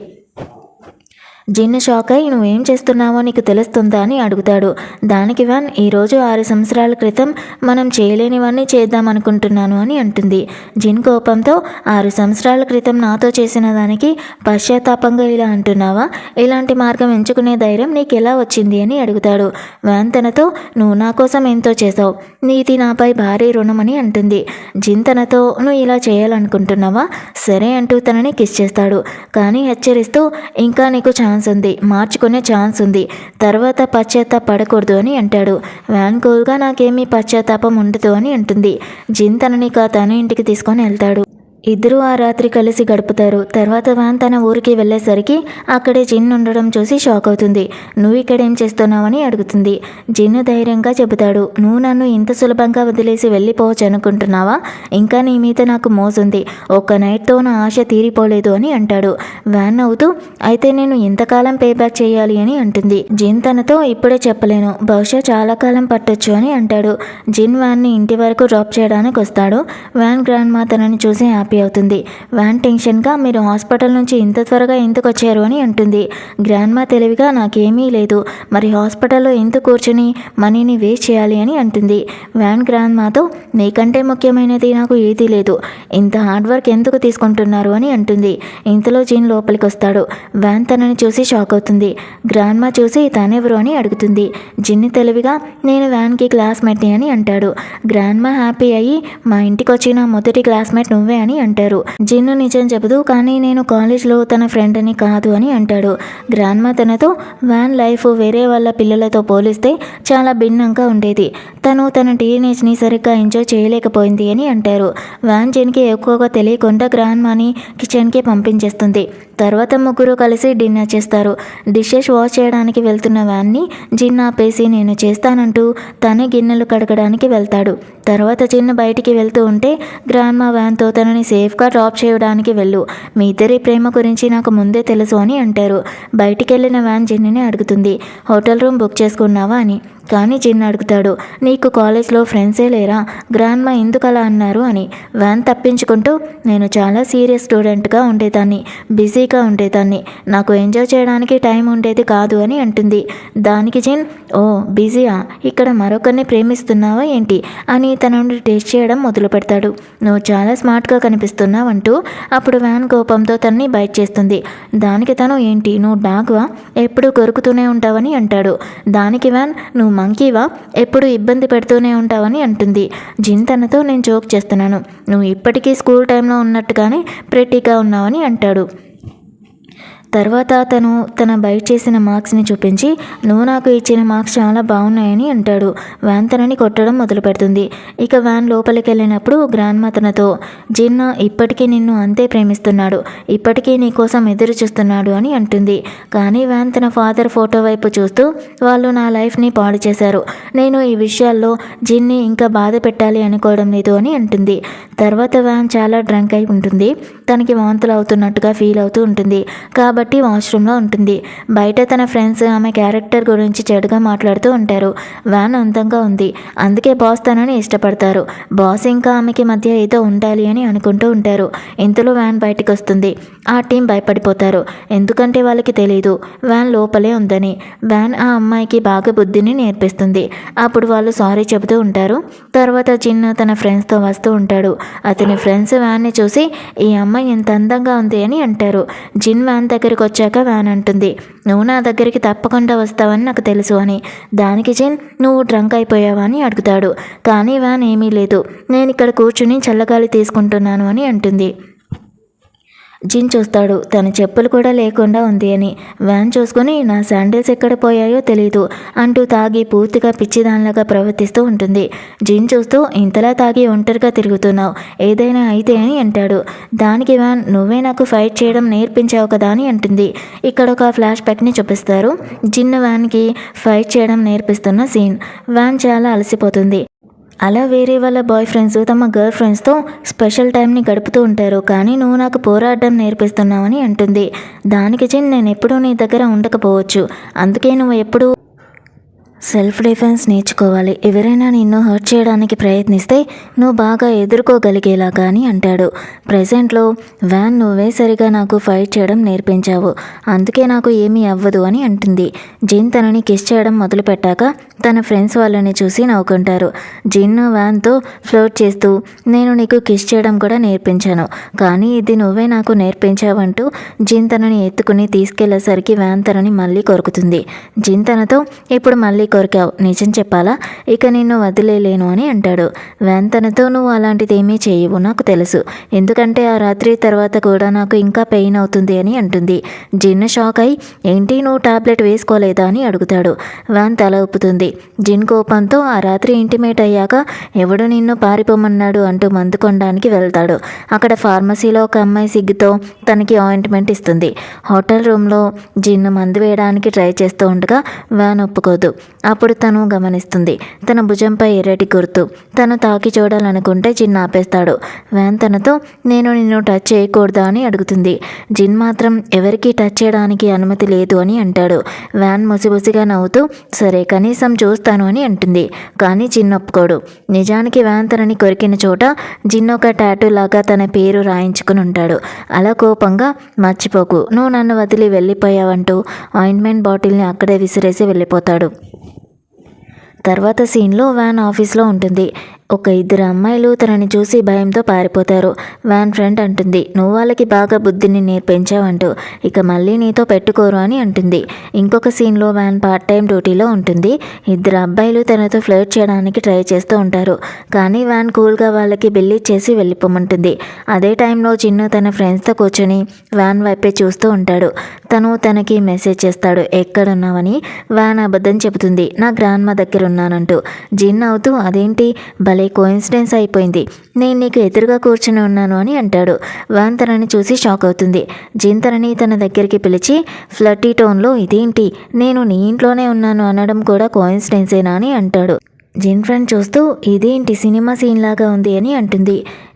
జిన్ షాక్ అయి నువ్వేం చేస్తున్నావో నీకు తెలుస్తుందా అని అడుగుతాడు. దానికి వ్యాన్ ఈరోజు 6 సంవత్సరాల క్రితం మనం చేయలేనివన్నీ చేద్దాం అనుకుంటున్నాను అని అంటుంది. జిన్ కోపంతో 6 సంవత్సరాల క్రితం నాతో చేసిన దానికి పశ్చాత్తాపంగా ఇలా అంటున్నావా, ఇలాంటి మార్గం ఎంచుకునే ధైర్యం నీకు ఎలా వచ్చింది అని అడుగుతాడు. వ్యాన్ తనతో నువ్వు నా కోసం ఎంతో చేసావు, నీది నాపై భారీ రుణం అని అంటుంది. జిన్ తనతో నువ్వు ఇలా చేయాలనుకుంటున్నావా, సరే అంటూ తనని కిస్ చేస్తాడు. కానీ హెచ్చరిస్తూ ఇంకా నీకు ఉంది, మార్చుకునే ఛాన్స్ ఉంది, తర్వాత పశ్చాత్తాపడకూడదు అని అంటాడు. వ్యాన్ కూల్గా నాకేమీ పశ్చాత్తాపం ఉండదు అని అంటుంది. జిన్ తనని తన ఇంటికి తీసుకొని వెళ్తాడు. ఇద్దరూ ఆ రాత్రి కలిసి గడుపుతారు. తర్వాత వ్యాన్ తన ఊరికి వెళ్ళేసరికి అక్కడే జిన్ ఉండడం చూసి షాక్ అవుతుంది. నువ్వు ఇక్కడేం చేస్తున్నావని అడుగుతుంది. జిన్ ధైర్యంగా చెబుతాడు నువ్వు నన్ను ఇంత సులభంగా వదిలేసి వెళ్ళిపోవచ్చు అనుకుంటున్నావా, ఇంకా నీ మీద నాకు మోసుంది, ఒక్క నైట్తో నా ఆశ తీరిపోలేదు అని అంటాడు. వ్యాన్ అవుతూ అయితే నేను ఎంతకాలం పే బ్యాక్ చేయాలి అని అంటుంది. జిన్ తనతో ఇప్పుడే చెప్పలేను, బహుశా చాలా కాలం పట్టొచ్చు అని అంటాడు. జిన్ వ్యాన్ని ఇంటి వరకు డ్రాప్ చేయడానికి వస్తాడు. వ్యాన్ గ్రాండ్మా తనని చూసి హ్యాపీ అవుతుంది. వ్యాన్ టెన్షన్గా మీరు హాస్పిటల్ నుంచి ఇంత త్వరగా ఎందుకు వచ్చారు అని అంటుంది. గ్రాండ్మా తెలివిగా నాకేమీ లేదు, మరి హాస్పిటల్లో ఎందుకు కూర్చొని మనీని వేస్ట్ చేయాలి అని అంటుంది. వ్యాన్ గ్రాండ్మాతో నీకంటే ముఖ్యమైనది నాకు ఏదీ లేదు, ఇంత హార్డ్ వర్క్ ఎందుకు తీసుకుంటున్నారు అని అంటుంది. ఇంతలో జిన్ లోపలికి వస్తాడు. వ్యాన్ తనని చూసి షాక్ అవుతుంది. గ్రాండ్మా చూసి తనెవరు అని అడుగుతుంది. జిన్ తెలివిగా నేను వ్యాన్కి క్లాస్మేట్ని అని అంటాడు. గ్రాండ్మా హ్యాపీ అయ్యి మా ఇంటికి వచ్చిన మొదటి క్లాస్మేట్ నువ్వే అని అంటారు. జిన్ను నిజం చెబుతూ కానీ నేను కాలేజ్లో తన ఫ్రెండ్ అని కాదు అని అంటాడు. గ్రాండ్మా తనతో వ్యాన్ లైఫ్ వేరే వాళ్ళ పిల్లలతో పోలిస్తే చాలా భిన్నంగా ఉండేది, తను తన టీనేజ్ని సరిగ్గా ఎంజాయ్ చేయలేకపోయింది అని అంటారు. వ్యాన్ జిన్కి ఎక్కువగా తెలియకుండా గ్రాండ్మాని కిచెన్కి పంపించేస్తుంది. తర్వాత ముగ్గురు కలిసి డిన్నర్ చేస్తారు. డిషెస్ వాష్ చేయడానికి వెళ్తున్న వ్యాన్ని జిన్ ఆపేసి నేను చేస్తానంటూ తనే గిన్నెలు కడగడానికి వెళ్తాడు. తర్వాత జిన్ బయటికి వెళ్తూ ఉంటే గ్రాండ్మా వ్యాన్తో తనని సేఫ్గా డ్రాప్ చేయడానికి వెళ్ళు, మీ ఇద్దరి ప్రేమ గురించి నాకు ముందే తెలుసు అని అంటారు. బయటికి వెళ్ళిన వ్యాన్ జిన్నిని అడుగుతుంది హోటల్ రూమ్ బుక్ చేసుకున్నావా అని. కానీ జిన్ అడుగుతాడు, నీకు కాలేజ్లో ఫ్రెండ్సే లేరా, గ్రాండ్మా ఎందుకు అలా అన్నారు అని. వ్యాన్ తప్పించుకుంటూ, నేను చాలా సీరియస్ స్టూడెంట్గా ఉండేదాన్ని, బిజీగా ఉండేదాన్ని, నాకు ఎంజాయ్ చేయడానికి టైం ఉండేది కాదు అని అంటుంది. దానికి జిన్, ఓ బిజీయా, ఇక్కడ మరొకరిని ప్రేమిస్తున్నావా ఏంటి అని తన నుండి టెస్ట్ చేయడం మొదలు పెడతాడు. నువ్వు చాలా స్మార్ట్గా కనిపిస్తున్నావు అంటూ అప్పుడు వ్యాన్ కోపంతో తనని బైట్ చేస్తుంది. దానికి తను, ఏంటి నువ్వు డాగ్వా, ఎప్పుడు కొరుకుతూనే ఉంటావని అంటాడు. దానికి వ్యాన్, నువ్వు మంకీవా, ఎప్పుడు ఇబ్బంది పెడుతూనే ఉంటావని అంటుంది. జిన్ తనతో, నేను జోక్ చేస్తున్నాను, నువ్వు ఇప్పటికీ స్కూల్ టైంలో ఉన్నట్టుగానే ప్రెట్టీగా ఉన్నావని అంటాడు. తర్వాత తను తన బైట్ చేసిన మార్క్స్ని చూపించి, నువ్వు నాకు ఇచ్చిన మార్క్స్ చాలా బాగున్నాయని అంటాడు. వ్యాన్ తనని కొట్టడం మొదలు పెడుతుంది. ఇక వ్యాన్ లోపలికి వెళ్ళినప్పుడు గ్రాండ్మా తనతో, జిన్ ఇప్పటికీ నిన్ను అంతే ప్రేమిస్తున్నాడు, ఇప్పటికీ నీ కోసం ఎదురు చూస్తున్నాడు అని అంటుంది. కానీ వ్యాన్ తన ఫాదర్ ఫోటో వైపు చూస్తూ, వాళ్ళు నా లైఫ్ని పాడు చేశారు, నేను ఈ విషయాల్లో జిన్ని ఇంకా బాధ పెట్టాలి అనుకోవడం లేదు అని అంటుంది. తర్వాత వ్యాన్ చాలా డ్రంక్ అయి ఉంటుంది, తనకి వాంతులు అవుతున్నట్టుగా ఫీల్ అవుతూ ఉంటుంది కాబట్టి వాష్రూమ్లో ఉంటుంది. బయట తన ఫ్రెండ్స్ ఆమె క్యారెక్టర్ గురించి చెడుగా మాట్లాడుతూ ఉంటారు. వ్యాన్ అందంగా ఉంది, అందుకే బాస్ తనని ఇష్టపడతారు, బాస్ ఇంకా ఆమెకి మధ్య ఏదో ఉండాలి అని అనుకుంటూ ఉంటారు. ఇంతలో వ్యాన్ బయటికి వస్తుంది. ఆ టీం భయపడిపోతారు, ఎందుకంటే వాళ్ళకి తెలీదు వ్యాన్ లోపలే ఉందని. వ్యాన్ ఆ అమ్మాయికి బాగా బుద్ధిని నేర్పిస్తుంది. అప్పుడు వాళ్ళు సారీ చెబుతూ ఉంటారు. తర్వాత జిన్ తన ఫ్రెండ్స్తో వస్తూ ఉంటాడు. అతని ఫ్రెండ్స్ వ్యాన్ని చూసి, ఈ అమ్మాయి ఎంత అందంగా ఉంది అని అంటారు. జిన్ వ్యాన్ దగ్గరికి వచ్చాక వ్యాన్ అంటుంది, నువ్వు నా దగ్గరికి తప్పకుండా వస్తావని నాకు తెలుసు అని. దానికి జిన్, నువ్వు డ్రంక్ అయిపోయావా అని అడుగుతాడు. కానీ వ్యాన్, ఏమీ లేదు, నేను ఇక్కడ కూర్చుని చల్లగాలి తీసుకుంటున్నాను అని అంటుంది. జిన్ చూస్తాడు, తన చెప్పులు కూడా లేకుండా ఉంది అని. వ్యాన్ చూసుకొని, నా శాండిల్స్ ఎక్కడ పోయాయో తెలీదు అంటూ తాగి పూర్తిగా పిచ్చిదానిలాగా ప్రవర్తిస్తూ ఉంటుంది. జిన్ చూస్తూ, ఇంతలా తాగి ఒంటరిగా తిరుగుతున్నావు, ఏదైనా అయితే అని అంటాడు. దానికి వ్యాన్, నువ్వే నాకు ఫైట్ చేయడం నేర్పించావు కదా అని అంటుంది. ఇక్కడ ఒక ఫ్లాష్ బ్యాక్ని చూపిస్తారు. జిన్ వ్యాన్కి ఫైట్ చేయడం నేర్పిస్తున్న సీన్. వ్యాన్ చాలా అలసిపోతుంది. అలా వేరే వాళ్ళ బాయ్ ఫ్రెండ్స్ తమ గర్ల్ ఫ్రెండ్స్తో స్పెషల్ టైంని గడుపుతూ ఉంటారు. కానీ నువ్వు నాకు పోరాడడం నేర్పిస్తున్నావని అంటుంది. దానికి జిన్, నేను ఎప్పుడూ నీ దగ్గర ఉండకపోవచ్చు, అందుకే నువ్వు ఎప్పుడు సెల్ఫ్ డిఫెన్స్ నేర్చుకోవాలి, ఎవరైనా నిన్ను హర్ట్ చేయడానికి ప్రయత్నిస్తే నువ్వు బాగా ఎదుర్కోగలిగేలాగా అని అంటాడు. ప్రెజెంట్లో వ్యాన్, నువ్వే సరిగా నాకు ఫైట్ చేయడం నేర్పించావు, అందుకే నాకు ఏమీ అవ్వదు అని అంటుంది. జిన్ తనని కిస్ చేయడం మొదలుపెట్టాక తన ఫ్రెండ్స్ వాళ్ళని చూసి నవ్వుకుంటారు. జిన్ వ్యాన్తో ఫ్లోట్ చేస్తూ, నేను నీకు కిస్ చేయడం కూడా నేర్పించాను, కానీ ఇది నువ్వే నాకు నేర్పించావంటూ జిన్ తనని ఎత్తుకుని తీసుకెళ్లేసరికి వ్యాన్ తనని మళ్ళీ కొరుకుతుంది. జిన్ తనతో, ఇప్పుడు మళ్ళీ కొరికావు, నిజం చెప్పాలా, ఇక నిన్ను వదిలేలేను అని అంటాడు. వ్యాన్ తనతో, నువ్వు అలాంటిదేమీ చేయవు, నాకు తెలుసు, ఎందుకంటే ఆ రాత్రి తర్వాత కూడా నాకు ఇంకా పెయిన్ అవుతుంది అని అంటుంది. జిన్ షాక్ అయి, ఏంటి నువ్వు టాబ్లెట్ వేసుకోలేదా అని అడుగుతాడు. వ్యాన్ తల ఊపుతుంది. జిన్ కోపంతో, ఆ రాత్రి ఇంటిమేట్ అయ్యాక ఎవడు నిన్ను పారిపోమన్నాడు అంటూ మందు కొనడానికి వెళ్తాడు. అక్కడ ఫార్మసీలో ఒక అమ్మాయి సిగ్గుతో తనకి ఆయింట్మెంట్ ఇస్తుంది. హోటల్ రూమ్లో జిన్ మందు వేయడానికి ట్రై చేస్తూ ఉండగా వ్యాన్ ఒప్పుకోదు. అప్పుడు తను గమనిస్తుంది, తన భుజంపై ఎర్రటి గుర్తు. తను తాకి చూడాలనుకుంటే జిన్ ఆపేస్తాడు. వ్యాన్ తనతో, నేను నిన్ను టచ్ చేయకూడదా అని అడుగుతుంది. జిన్ మాత్రం ఎవరికీ టచ్ చేయడానికి అనుమతి లేదు అని అంటాడు. వ్యాన్ ముసిముసిగా నవ్వుతూ, సరే కనీసం చూస్తాను అని అంటుంది. కానీ జిన్ ఒప్పుకోడు. నిజానికి వ్యాన్ తనని కొరికిన చోట జిన్ ఒక టాటూ లాగా తన పేరు రాయించుకుని ఉంటాడు. అలా కోపంగా, మర్చిపోకు, నువ్వు నన్ను వదిలి వెళ్ళిపోయావంటూ ఆయింట్మెంట్ బాటిల్ని అక్కడే విసిరేసి వెళ్ళిపోతాడు. తర్వాత సీన్లో వ్యాన్ ఆఫీస్లో ఉంటుంది. ఒక ఇద్దరు అమ్మాయిలు తనని చూసి భయంతో పారిపోతారు. వ్యాన్ ఫ్రెండ్ అంటుంది, నువ్వు వాళ్ళకి బాగా బుద్ధిని నేర్పించావంటూ, ఇక మళ్ళీ నీతో పెట్టుకోరు అని అంటుంది. ఇంకొక సీన్లో వ్యాన్ పార్ట్ టైం డ్యూటీలో ఉంటుంది. ఇద్దరు అబ్బాయిలు తనతో ఫ్లర్ట్ చేయడానికి ట్రై చేస్తూ ఉంటారు. కానీ వ్యాన్ కూల్గా వాళ్ళకి బిల్ ఇచ్చేసి వెళ్ళిపోమంటుంది. అదే టైంలో జిన్ను తన ఫ్రెండ్స్తో కూర్చొని వ్యాన్ వైపే చూస్తూ ఉంటాడు. తను తనకి మెసేజ్ చేస్తాడు, ఎక్కడున్నావని. వ్యాన్ అబద్ధం చెబుతుంది, నా గ్రాండ్మా దగ్గర ఉన్నానంటూ. జిన్ అవుతూ, అదేంటి భలే కోయిన్సిడెన్స్ అయిపోయింది, నేను నీకు ఎదురుగా కూర్చుని ఉన్నాను అని అంటాడు. వ్యాన్ తనని చూసి షాక్ అవుతుంది. జిన్ తనని తన దగ్గరికి పిలిచి ఫ్లర్టీ టోన్లో, ఇదేంటి నేను నీ ఇంట్లోనే ఉన్నాను అనడం కూడా కోయిన్సిడెన్సేనా అని అంటాడు. జిన్ ఫ్రెండ్ చూస్తూ ఇదేంటి సినిమా సీన్ లాగా ఉంది అని అంటుంది.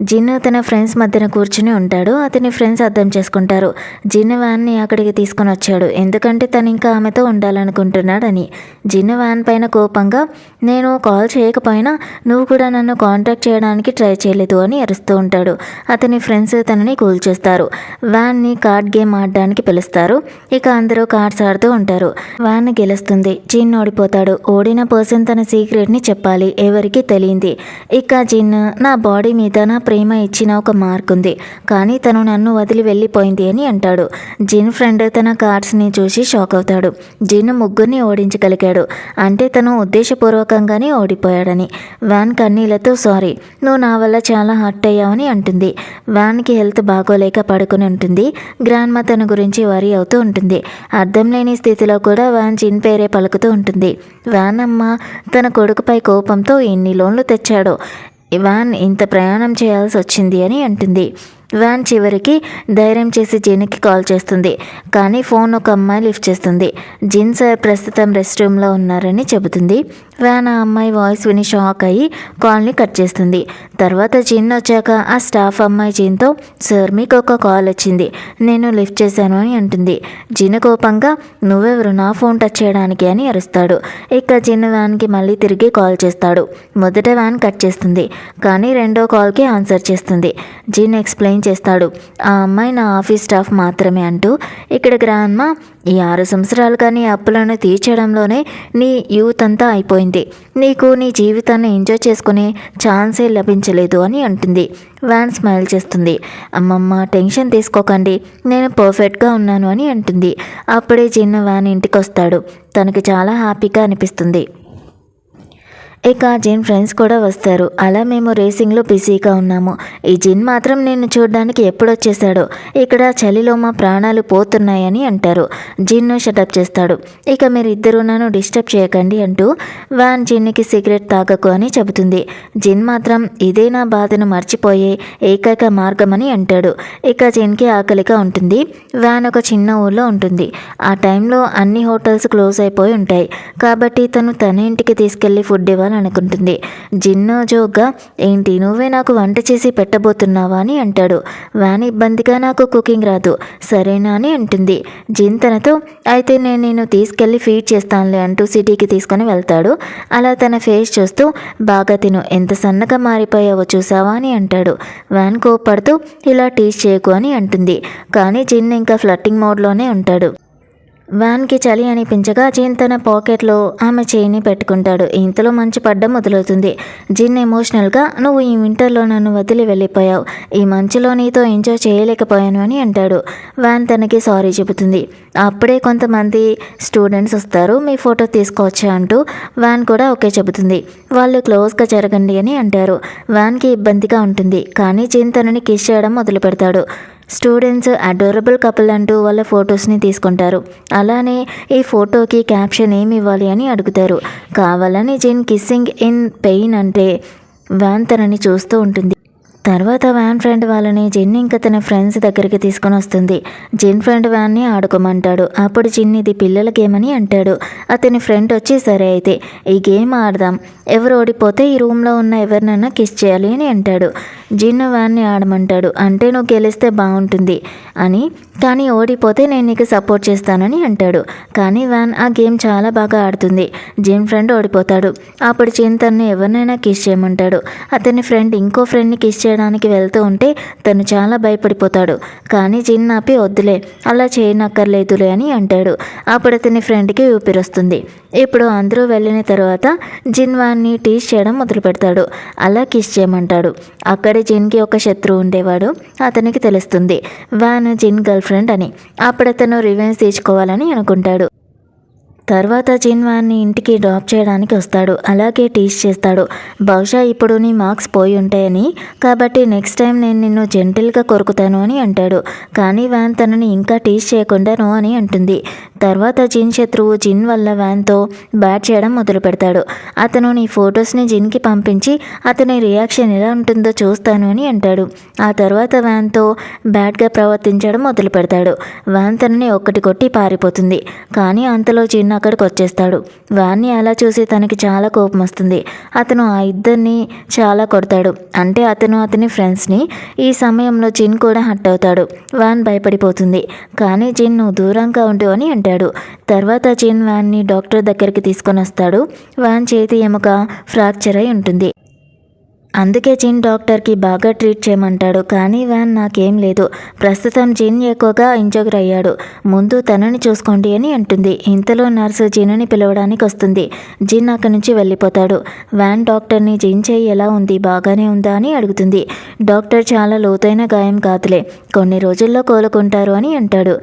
జిన్ తన ఫ్రెండ్స్ మధ్యన కూర్చుని ఉంటాడు. అతని ఫ్రెండ్స్ అర్థం చేసుకుంటారు జిన్ వ్యాన్ని అక్కడికి తీసుకొని వచ్చాడు ఎందుకంటే తను ఇంకా ఆమెతో ఉండాలనుకుంటున్నాడని. జిన్ వ్యాన్ పైన కోపంగా నేను కాల్ చేయకపోయినా నువ్వు కూడా నన్ను కాంటాక్ట్ చేయడానికి ట్రై చేయలేదు అని అరుస్తూ ఉంటాడు. అతని ఫ్రెండ్స్ తనని కూల్ చేస్తారు. వ్యాన్ని కార్డ్ గేమ్ ఆడడానికి పిలుస్తారు. ఇక అందరూ కార్డ్స్ ఆడుతూ ఉంటారు. వ్యాన్ గెలుస్తుంది. జిన్ ఓడిపోతాడు. ఓడిన పర్సన్ తన సీక్రెట్ని చెప్పాలి, ఎవరికి తెలియంది. ఇక జిన్ నా బాడీ మీద నా ప్రేమ ఇచ్చిన ఒక మార్క్ ఉంది, కానీ తను నన్ను వదిలి వెళ్ళిపోయింది అని అంటాడు. జిన్ ఫ్రెండ్ తన కార్డ్స్ని చూసి షాక్ అవుతాడు. జిన్ ముగ్గురిని ఓడించగలిగాడు అంటే తను ఉద్దేశపూర్వకంగానే ఓడిపోయాడని. వ్యాన్ కన్నీళ్లతో సారీ, నువ్వు నా వల్ల చాలా హర్ట్ అయ్యావని అంటుంది. వ్యాన్కి హెల్త్ బాగోలేక పడుకుని ఉంటుంది. గ్రాండ్మా తన గురించి వరీ అవుతూ ఉంటుంది. అర్థం లేని స్థితిలో కూడా వ్యాన్ జిన్ పేరే పలుకుతూ ఉంటుంది. వ్యాన్ అమ్మ తన కొడుకుపై కోపంతో ఎన్ని లోన్లు తెచ్చాడో వ్యాన్ ఇంత ప్రయాణం చేయాల్సి వచ్చింది అని అంటుంది. వ్యాన్ చివరికి ధైర్యం చేసి జిన్కి కాల్ చేస్తుంది. కానీ ఫోన్ ఒక అమ్మాయి లిఫ్ట్ చేస్తుంది. జిన్ సార్ ప్రస్తుతం రెస్ట్ రూమ్లో ఉన్నారని చెబుతుంది. వ్యాన్ ఆ అమ్మాయి వాయిస్ విని షాక్ అయ్యి కాల్ని కట్ చేస్తుంది. తర్వాత జిన్ వచ్చాక ఆ స్టాఫ్ అమ్మాయి జిన్తో సార్ మీకు ఒక కాల్ వచ్చింది, నేను లిఫ్ట్ చేశాను అని అంటుంది. జిన్ కోపంగా నువ్వెవరు నా ఫోన్ టచ్ చేయడానికి అని అరుస్తాడు. ఇక జిన్ వ్యాన్కి మళ్ళీ తిరిగి కాల్ చేస్తాడు. మొదట వ్యాన్ కట్ చేస్తుంది, కానీ రెండో కాల్కి ఆన్సర్ చేస్తుంది. జిన్ ఎక్స్ప్లెయిన్ చేస్తాడు ఆ అమ్మాయి నా ఆఫీస్ స్టాఫ్ మాత్రమే అంటూ. ఇక్కడ గ్రాండ్మా ఈ 6 సంవత్సరాలుగా నీ అప్పులను తీర్చడంలోనే నీ యూత్ అంతా అయిపోయింది, నీకు నీ జీవితాన్ని ఎంజాయ్ చేసుకునే ఛాన్సే లభించలేదు అని అంటుంది. వ్యాన్ స్మైల్ చేస్తుంది. అమ్మమ్మ టెన్షన్ తీసుకోకండి, నేను పర్ఫెక్ట్గా ఉన్నాను అని అంటుంది. అప్పుడే జిన్ వ్యాన్ ఇంటికి వస్తాడు. తనకి చాలా హ్యాపీగా అనిపిస్తుంది. ఇక జిన్ ఫ్రెండ్స్ కూడా వస్తారు. అలా మేము రేసింగ్లో బిజీగా ఉన్నాము. ఈ జిన్ మాత్రం నేను చూడడానికి ఎప్పుడు వచ్చేసాడో, ఇక్కడ చలిలో మా ప్రాణాలు పోతున్నాయని అంటారు. జిన్ను షటప్ చేస్తాడు. ఇక మీరిద్దరూ నన్ను డిస్టర్బ్ చేయకండి అంటూ వ్యాన్ జిన్కి సిగరెట్ తాగకు అని చెబుతుంది. జిన్ మాత్రం ఇదే నా బాధను మర్చిపోయే ఏకైక మార్గం అని అంటాడు. ఇక జిన్కి ఆకలిగా ఉంటుంది. వ్యాన్ ఒక చిన్న ఊళ్ళో ఉంటుంది. ఆ టైంలో అన్ని హోటల్స్ క్లోజ్ అయిపోయి ఉంటాయి. కాబట్టి తన ఇంటికి తీసుకెళ్లి ఫుడ్ అనుకుంటుంది. జిన్ను జోగ్గా ఏంటి నువ్వే నాకు వంట చేసి పెట్టబోతున్నావా అని అంటాడు. వ్యాన్ ఇబ్బందిగా నాకు కుకింగ్ రాదు సరేనా అని అంటుంది. జిన్ తనతో అయితే నేను నిన్ను తీసుకెళ్ళి ఫీడ్ చేస్తానులే అంటూ సిటీకి తీసుకొని వెళ్తాడు. అలా తన ఫేస్ చూస్తూ బాగా తిను, ఎంత సన్నగా మారిపోయావో చూసావా అని అంటాడు. వ్యాన్ కోపడుతూ ఇలా టీచ్ చేయకు అని అంటుంది. కానీ జిన్ ఇంకా ఫ్లట్టింగ్ మోడ్లోనే ఉంటాడు. వ్యాన్కి చలి అనిపించగా జిన్ తన పాకెట్లో ఆమె చేయిని పెట్టుకుంటాడు. ఇంతలో మంచు పడ్డం మొదలవుతుంది. జిన్ ఎమోషనల్గా నువ్వు ఈ వింటర్లో నన్ను వదిలి వెళ్ళిపోయావు, ఈ మంచులో నీతో ఎంజాయ్ చేయలేకపోయాను అని అంటాడు. వ్యాన్ తనకి సారీ చెబుతుంది. అప్పుడే కొంతమంది స్టూడెంట్స్ వస్తారు, మీ ఫోటో తీసుకోవచ్చా అంటూ. వ్యాన్ కూడా ఓకే చెబుతుంది. వాళ్ళు క్లోజ్గా జరగండి అని అంటారు. వ్యాన్కి ఇబ్బందిగా ఉంటుంది, కానీ జిన్ తనని కిస్ చేయడం మొదలు పెడతాడు. స్టూడెంట్స్ అడోరబుల్ కపుల్ అంటూ వాళ్ళ ఫొటోస్ని తీసుకుంటారు. అలానే ఈ ఫోటోకి క్యాప్షన్ ఏమి ఇవ్వాలి అని అడుగుతారు. కావాలని జిన్ కిస్సింగ్ ఇన్ పెయిన్ అంటే వ్యాన్ తనని చూస్తూ ఉంటుంది. తర్వాత వ్యాన్ ఫ్రెండ్ వాళ్ళని జిన్ ఇంకా తన ఫ్రెండ్స్ దగ్గరికి తీసుకొని వస్తుంది. జిన్ ఫ్రెండ్ వ్యాన్ని ఆడుకోమంటాడు. అప్పుడు జిన్ ఇది పిల్లల గేమ్ అని అంటాడు. అతని ఫ్రెండ్ వచ్చి సరే అయితే ఈ గేమ్ ఆడదాం, ఎవరు ఓడిపోతే ఈ రూమ్లో ఉన్న ఎవరినైనా కిస్ చేయాలి అని అంటాడు. జిన్ వ్యాన్ని ఆడమంటాడు. అంటే నువ్వు గెలిస్తే బాగుంటుంది అని, కానీ ఓడిపోతే నేను నీకు సపోర్ట్ చేస్తానని అంటాడు. కానీ వ్యాన్ ఆ గేమ్ చాలా బాగా ఆడుతుంది. జిన్ ఫ్రెండ్ ఓడిపోతాడు. అప్పుడు జిన్ తనని ఎవరినైనా కిస్ చేయమంటాడు. అతని ఫ్రెండ్ ఇంకో ఫ్రెండ్ని కిస్ చేయడానికి వెళ్తూ ఉంటే తను చాలా భయపడిపోతాడు. కానీ జిన్ ఆపి వద్దులే, అలా చేయనక్కర్లేదులే అని అంటాడు. అప్పుడు అతని ఫ్రెండ్కి ఊపిరొస్తుంది. ఇప్పుడు అందరూ వెళ్ళిన తర్వాత జిన్ వ్యాన్ని టీస్ చేయడం మొదలు పెడతాడు. అలా కిస్ చేయమంటాడు. అక్కడే జిన్కి ఒక శత్రువు ఉండేవాడు. అతనికి తెలుస్తుంది వ్యాన్ జిన్ గర్ల్ ఫ్రెండ్ అని. అప్పుడు అతను రివెంజ్ తీసుకోవాలని అనుకుంటాడు. తర్వాత జిన్ వ్యాన్ని ఇంటికి డ్రాప్ చేయడానికి వస్తాడు. అలాగే టీస్ చేస్తాడు. బహుశా ఇప్పుడు నీ మార్క్స్ పోయి ఉంటాయని, కాబట్టి నెక్స్ట్ టైం నేను నిన్ను జెంటిల్గా కొరుకుతాను అని అంటాడు. కానీ వ్యాన్ తనని ఇంకా టీస్ చేయకుండా నో అని అంటుంది. తర్వాత జిన్ శత్రువు జిన్ వల్ల వ్యాన్తో బ్యాట్ చేయడం మొదలు పెడతాడు. అతను నీ ఫొటోస్ని జిన్కి పంపించి అతని రియాక్షన్ ఎలా ఉంటుందో చూస్తాను అని అంటాడు. ఆ తర్వాత వ్యాన్తో బ్యాడ్గా ప్రవర్తించడం మొదలు పెడతాడు. వ్యాన్ తనని ఒక్కటి కొట్టి పారిపోతుంది. కానీ అంతలో జిన్ అక్కడికి వచ్చేస్తాడు. వ్యాన్ని అలా చూసి తనకి చాలా కోపం వస్తుంది. అతను ఆ ఇద్దరిని చాలా కొడతాడు, అంటే అతని ఫ్రెండ్స్ని. ఈ సమయంలో జిన్ కూడా హట్ అవుతాడు. వ్యాన్ భయపడిపోతుంది. కానీ జిన్ నువ్వు దూరంగా ఉండు అని అంటాడు. తర్వాత జిన్ వ్యాన్ని డాక్టర్ దగ్గరికి తీసుకొని వస్తాడు. వ్యాన్ చేతి ఎముక ఫ్రాక్చర్ అయి ఉంటుంది. అందుకే జిన్ డాక్టర్కి బాగా ట్రీట్ చేయమంటాడు. కానీ వ్యాన్ నాకేం లేదు, ప్రస్తుతం జిన్ ఎక్కువగా ఇంజూర్ అయ్యాడు, ముందు తనని చూసుకోండి అని అంటుంది. ఇంతలో నర్సు జిన్ని పిలవడానికి వస్తుంది. జిన్ అక్కడి నుంచి వెళ్ళిపోతాడు. వ్యాన్ డాక్టర్ని జిన్ చేయి ఎలా ఉంది, బాగానే ఉందా అని అడుగుతుంది. డాక్టర్ చాలా లోతైన గాయం కాదులే, కొన్ని రోజుల్లో కోలుకుంటారు అని అంటాడు.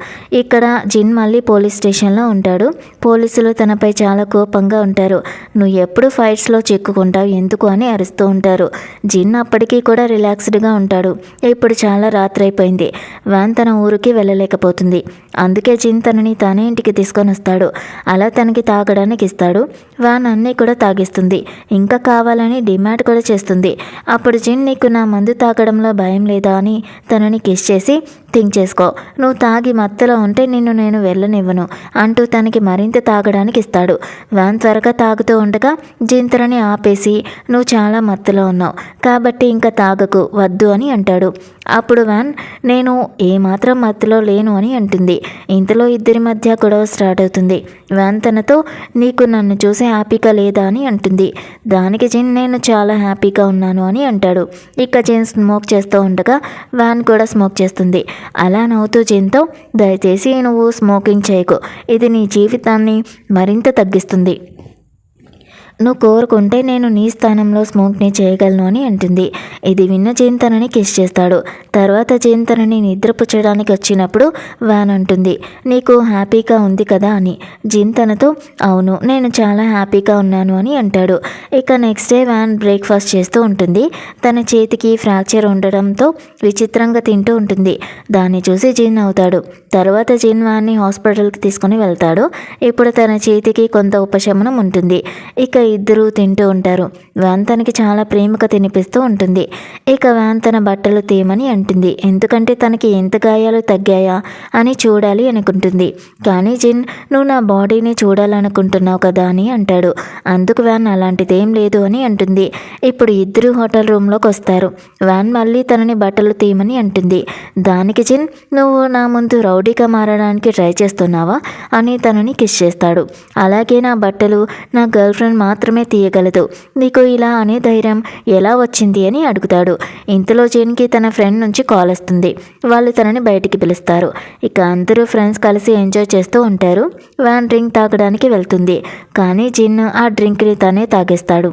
ఇక్కడ జిన్ మళ్ళీ పోలీస్ స్టేషన్లో ఉంటాడు. పోలీసులు తనపై చాలా కోపంగా ఉంటారు. నువ్వు ఎప్పుడు ఫైట్స్లో చిక్కుకుంటావు ఎందుకు అని అరుస్తూ ఉంటారు. జిన్ అప్పటికీ కూడా రిలాక్స్డ్గా ఉంటాడు. ఇప్పుడు చాలా రాత్రి అయిపోయింది. వ్యాన్ తన ఊరికి వెళ్ళలేకపోతుంది. అందుకే జిన్ తనని తనే ఇంటికి తీసుకొని వస్తాడు. అలా తనకి తాగడానికి ఇస్తాడు. వ్యాన్ అన్నీ కూడా తాగిస్తుంది. ఇంకా కావాలని డిమాండ్ కూడా చేస్తుంది. అప్పుడు జిన్ నీకు నా మందు తాగడంలో భయం లేదా అని తనని కిస్ చేసి థింక్ చేసుకో, నువ్వు తాగి మత్తులో ఉంటే నిన్ను నేను వెళ్ళనివ్వను అంటూ తనకి మరింత తాగడానికి ఇస్తాడు. వ్యాన్ త్వరగా తాగుతూ ఉండగా జిన్ తనని ఆపేసి నువ్వు చాలా మత్తులో ఉన్నావు కాబట్టి ఇంకా తాగకు, వద్దు అని అంటాడు. అప్పుడు వ్యాన్ నేను ఏమాత్రం మత్తులో లేను అని అంటుంది. ఇంతలో ఇద్దరి మధ్య గొడవ స్టార్ట్ అవుతుంది. వ్యాన్ తనతో నీకు నన్ను చూసే హ్యాపీగా లేదా అని అంటుంది. దానికి జిన్ నేను చాలా హ్యాపీగా ఉన్నాను అని అంటాడు. ఇక జిన్ స్మోక్ చేస్తూ ఉండగా వ్యాన్ కూడా స్మోక్ చేస్తుంది. అలా నవ్వుతూ జిన్తో దయచేసి నువ్వు స్మోకింగ్ చేయకు, ఇది నీ జీవితాన్ని మరింత తగ్గిస్తుంది, నువ్వు కోరుకుంటే నేను నీ స్థానంలో స్మోక్ని చేయగలను అని అంటుంది. ఇది విన్న జిన్ తనని కిస్ చేస్తాడు. తర్వాత జిన్ తనని నిద్రపుచ్చడానికి వచ్చినప్పుడు వ్యాన్ అంటుంది నీకు హ్యాపీగా ఉంది కదా అని. జిన్ తనతో అవును నేను చాలా హ్యాపీగా ఉన్నాను అని అంటాడు. ఇక నెక్స్ట్ డే వ్యాన్ బ్రేక్ఫాస్ట్ చేస్తూ ఉంటుంది. తన చేతికి ఫ్రాక్చర్ ఉండడంతో విచిత్రంగా తింటూ ఉంటుంది. దాన్ని చూసి జిన్ అవుతాడు. తర్వాత జిన్ వ్యాన్ని హాస్పిటల్కి తీసుకుని వెళ్తాడు. ఇప్పుడు తన చేతికి కొంత ఉపశమనం ఉంటుంది. ఇక ఇద్దరూ తింటూ ఉంటారు. వ్యాన్ తనకి చాలా ప్రేమగా తినిపిస్తూ ఉంటుంది. ఇక వ్యాన్ తన బట్టలు తీయమని అంటుంది. ఎందుకంటే తనకి ఎంత గాయాలు తగ్గాయా అని చూడాలి అనుకుంటుంది. కానీ జిన్ నువ్వు నా బాడీని చూడాలనుకుంటున్నావు కదా అని అంటాడు. అందుకు వ్యాన్ అలాంటిదేం లేదు అని అంటుంది. ఇప్పుడు ఇద్దరు హోటల్ రూమ్లోకి వస్తారు. వ్యాన్ మళ్ళీ తనని బట్టలు తీయమని అంటుంది. దానికి జిన్ నువ్వు నా ముందు రౌడీగా మారడానికి ట్రై చేస్తున్నావా అని తనని కిస్ చేస్తాడు. అలాగే నా బట్టలు నా గర్ల్ ఫ్రెండ్ మాత్రమే తీయగలదు, నీకు ఇలా అనే ధైర్యం ఎలా వచ్చింది అని అడుగుతాడు. ఇంతలో జిన్కి తన ఫ్రెండ్ నుంచి కాల్ వస్తుంది. వాళ్ళు తనని బయటికి పిలుస్తారు. ఇక అందరూ ఫ్రెండ్స్ కలిసి ఎంజాయ్ చేస్తూ ఉంటారు. వ్యాన్ డ్రింక్ తాగడానికి వెళ్తుంది. కానీ జిన్ ఆ డ్రింక్ని తనే తాగేస్తాడు.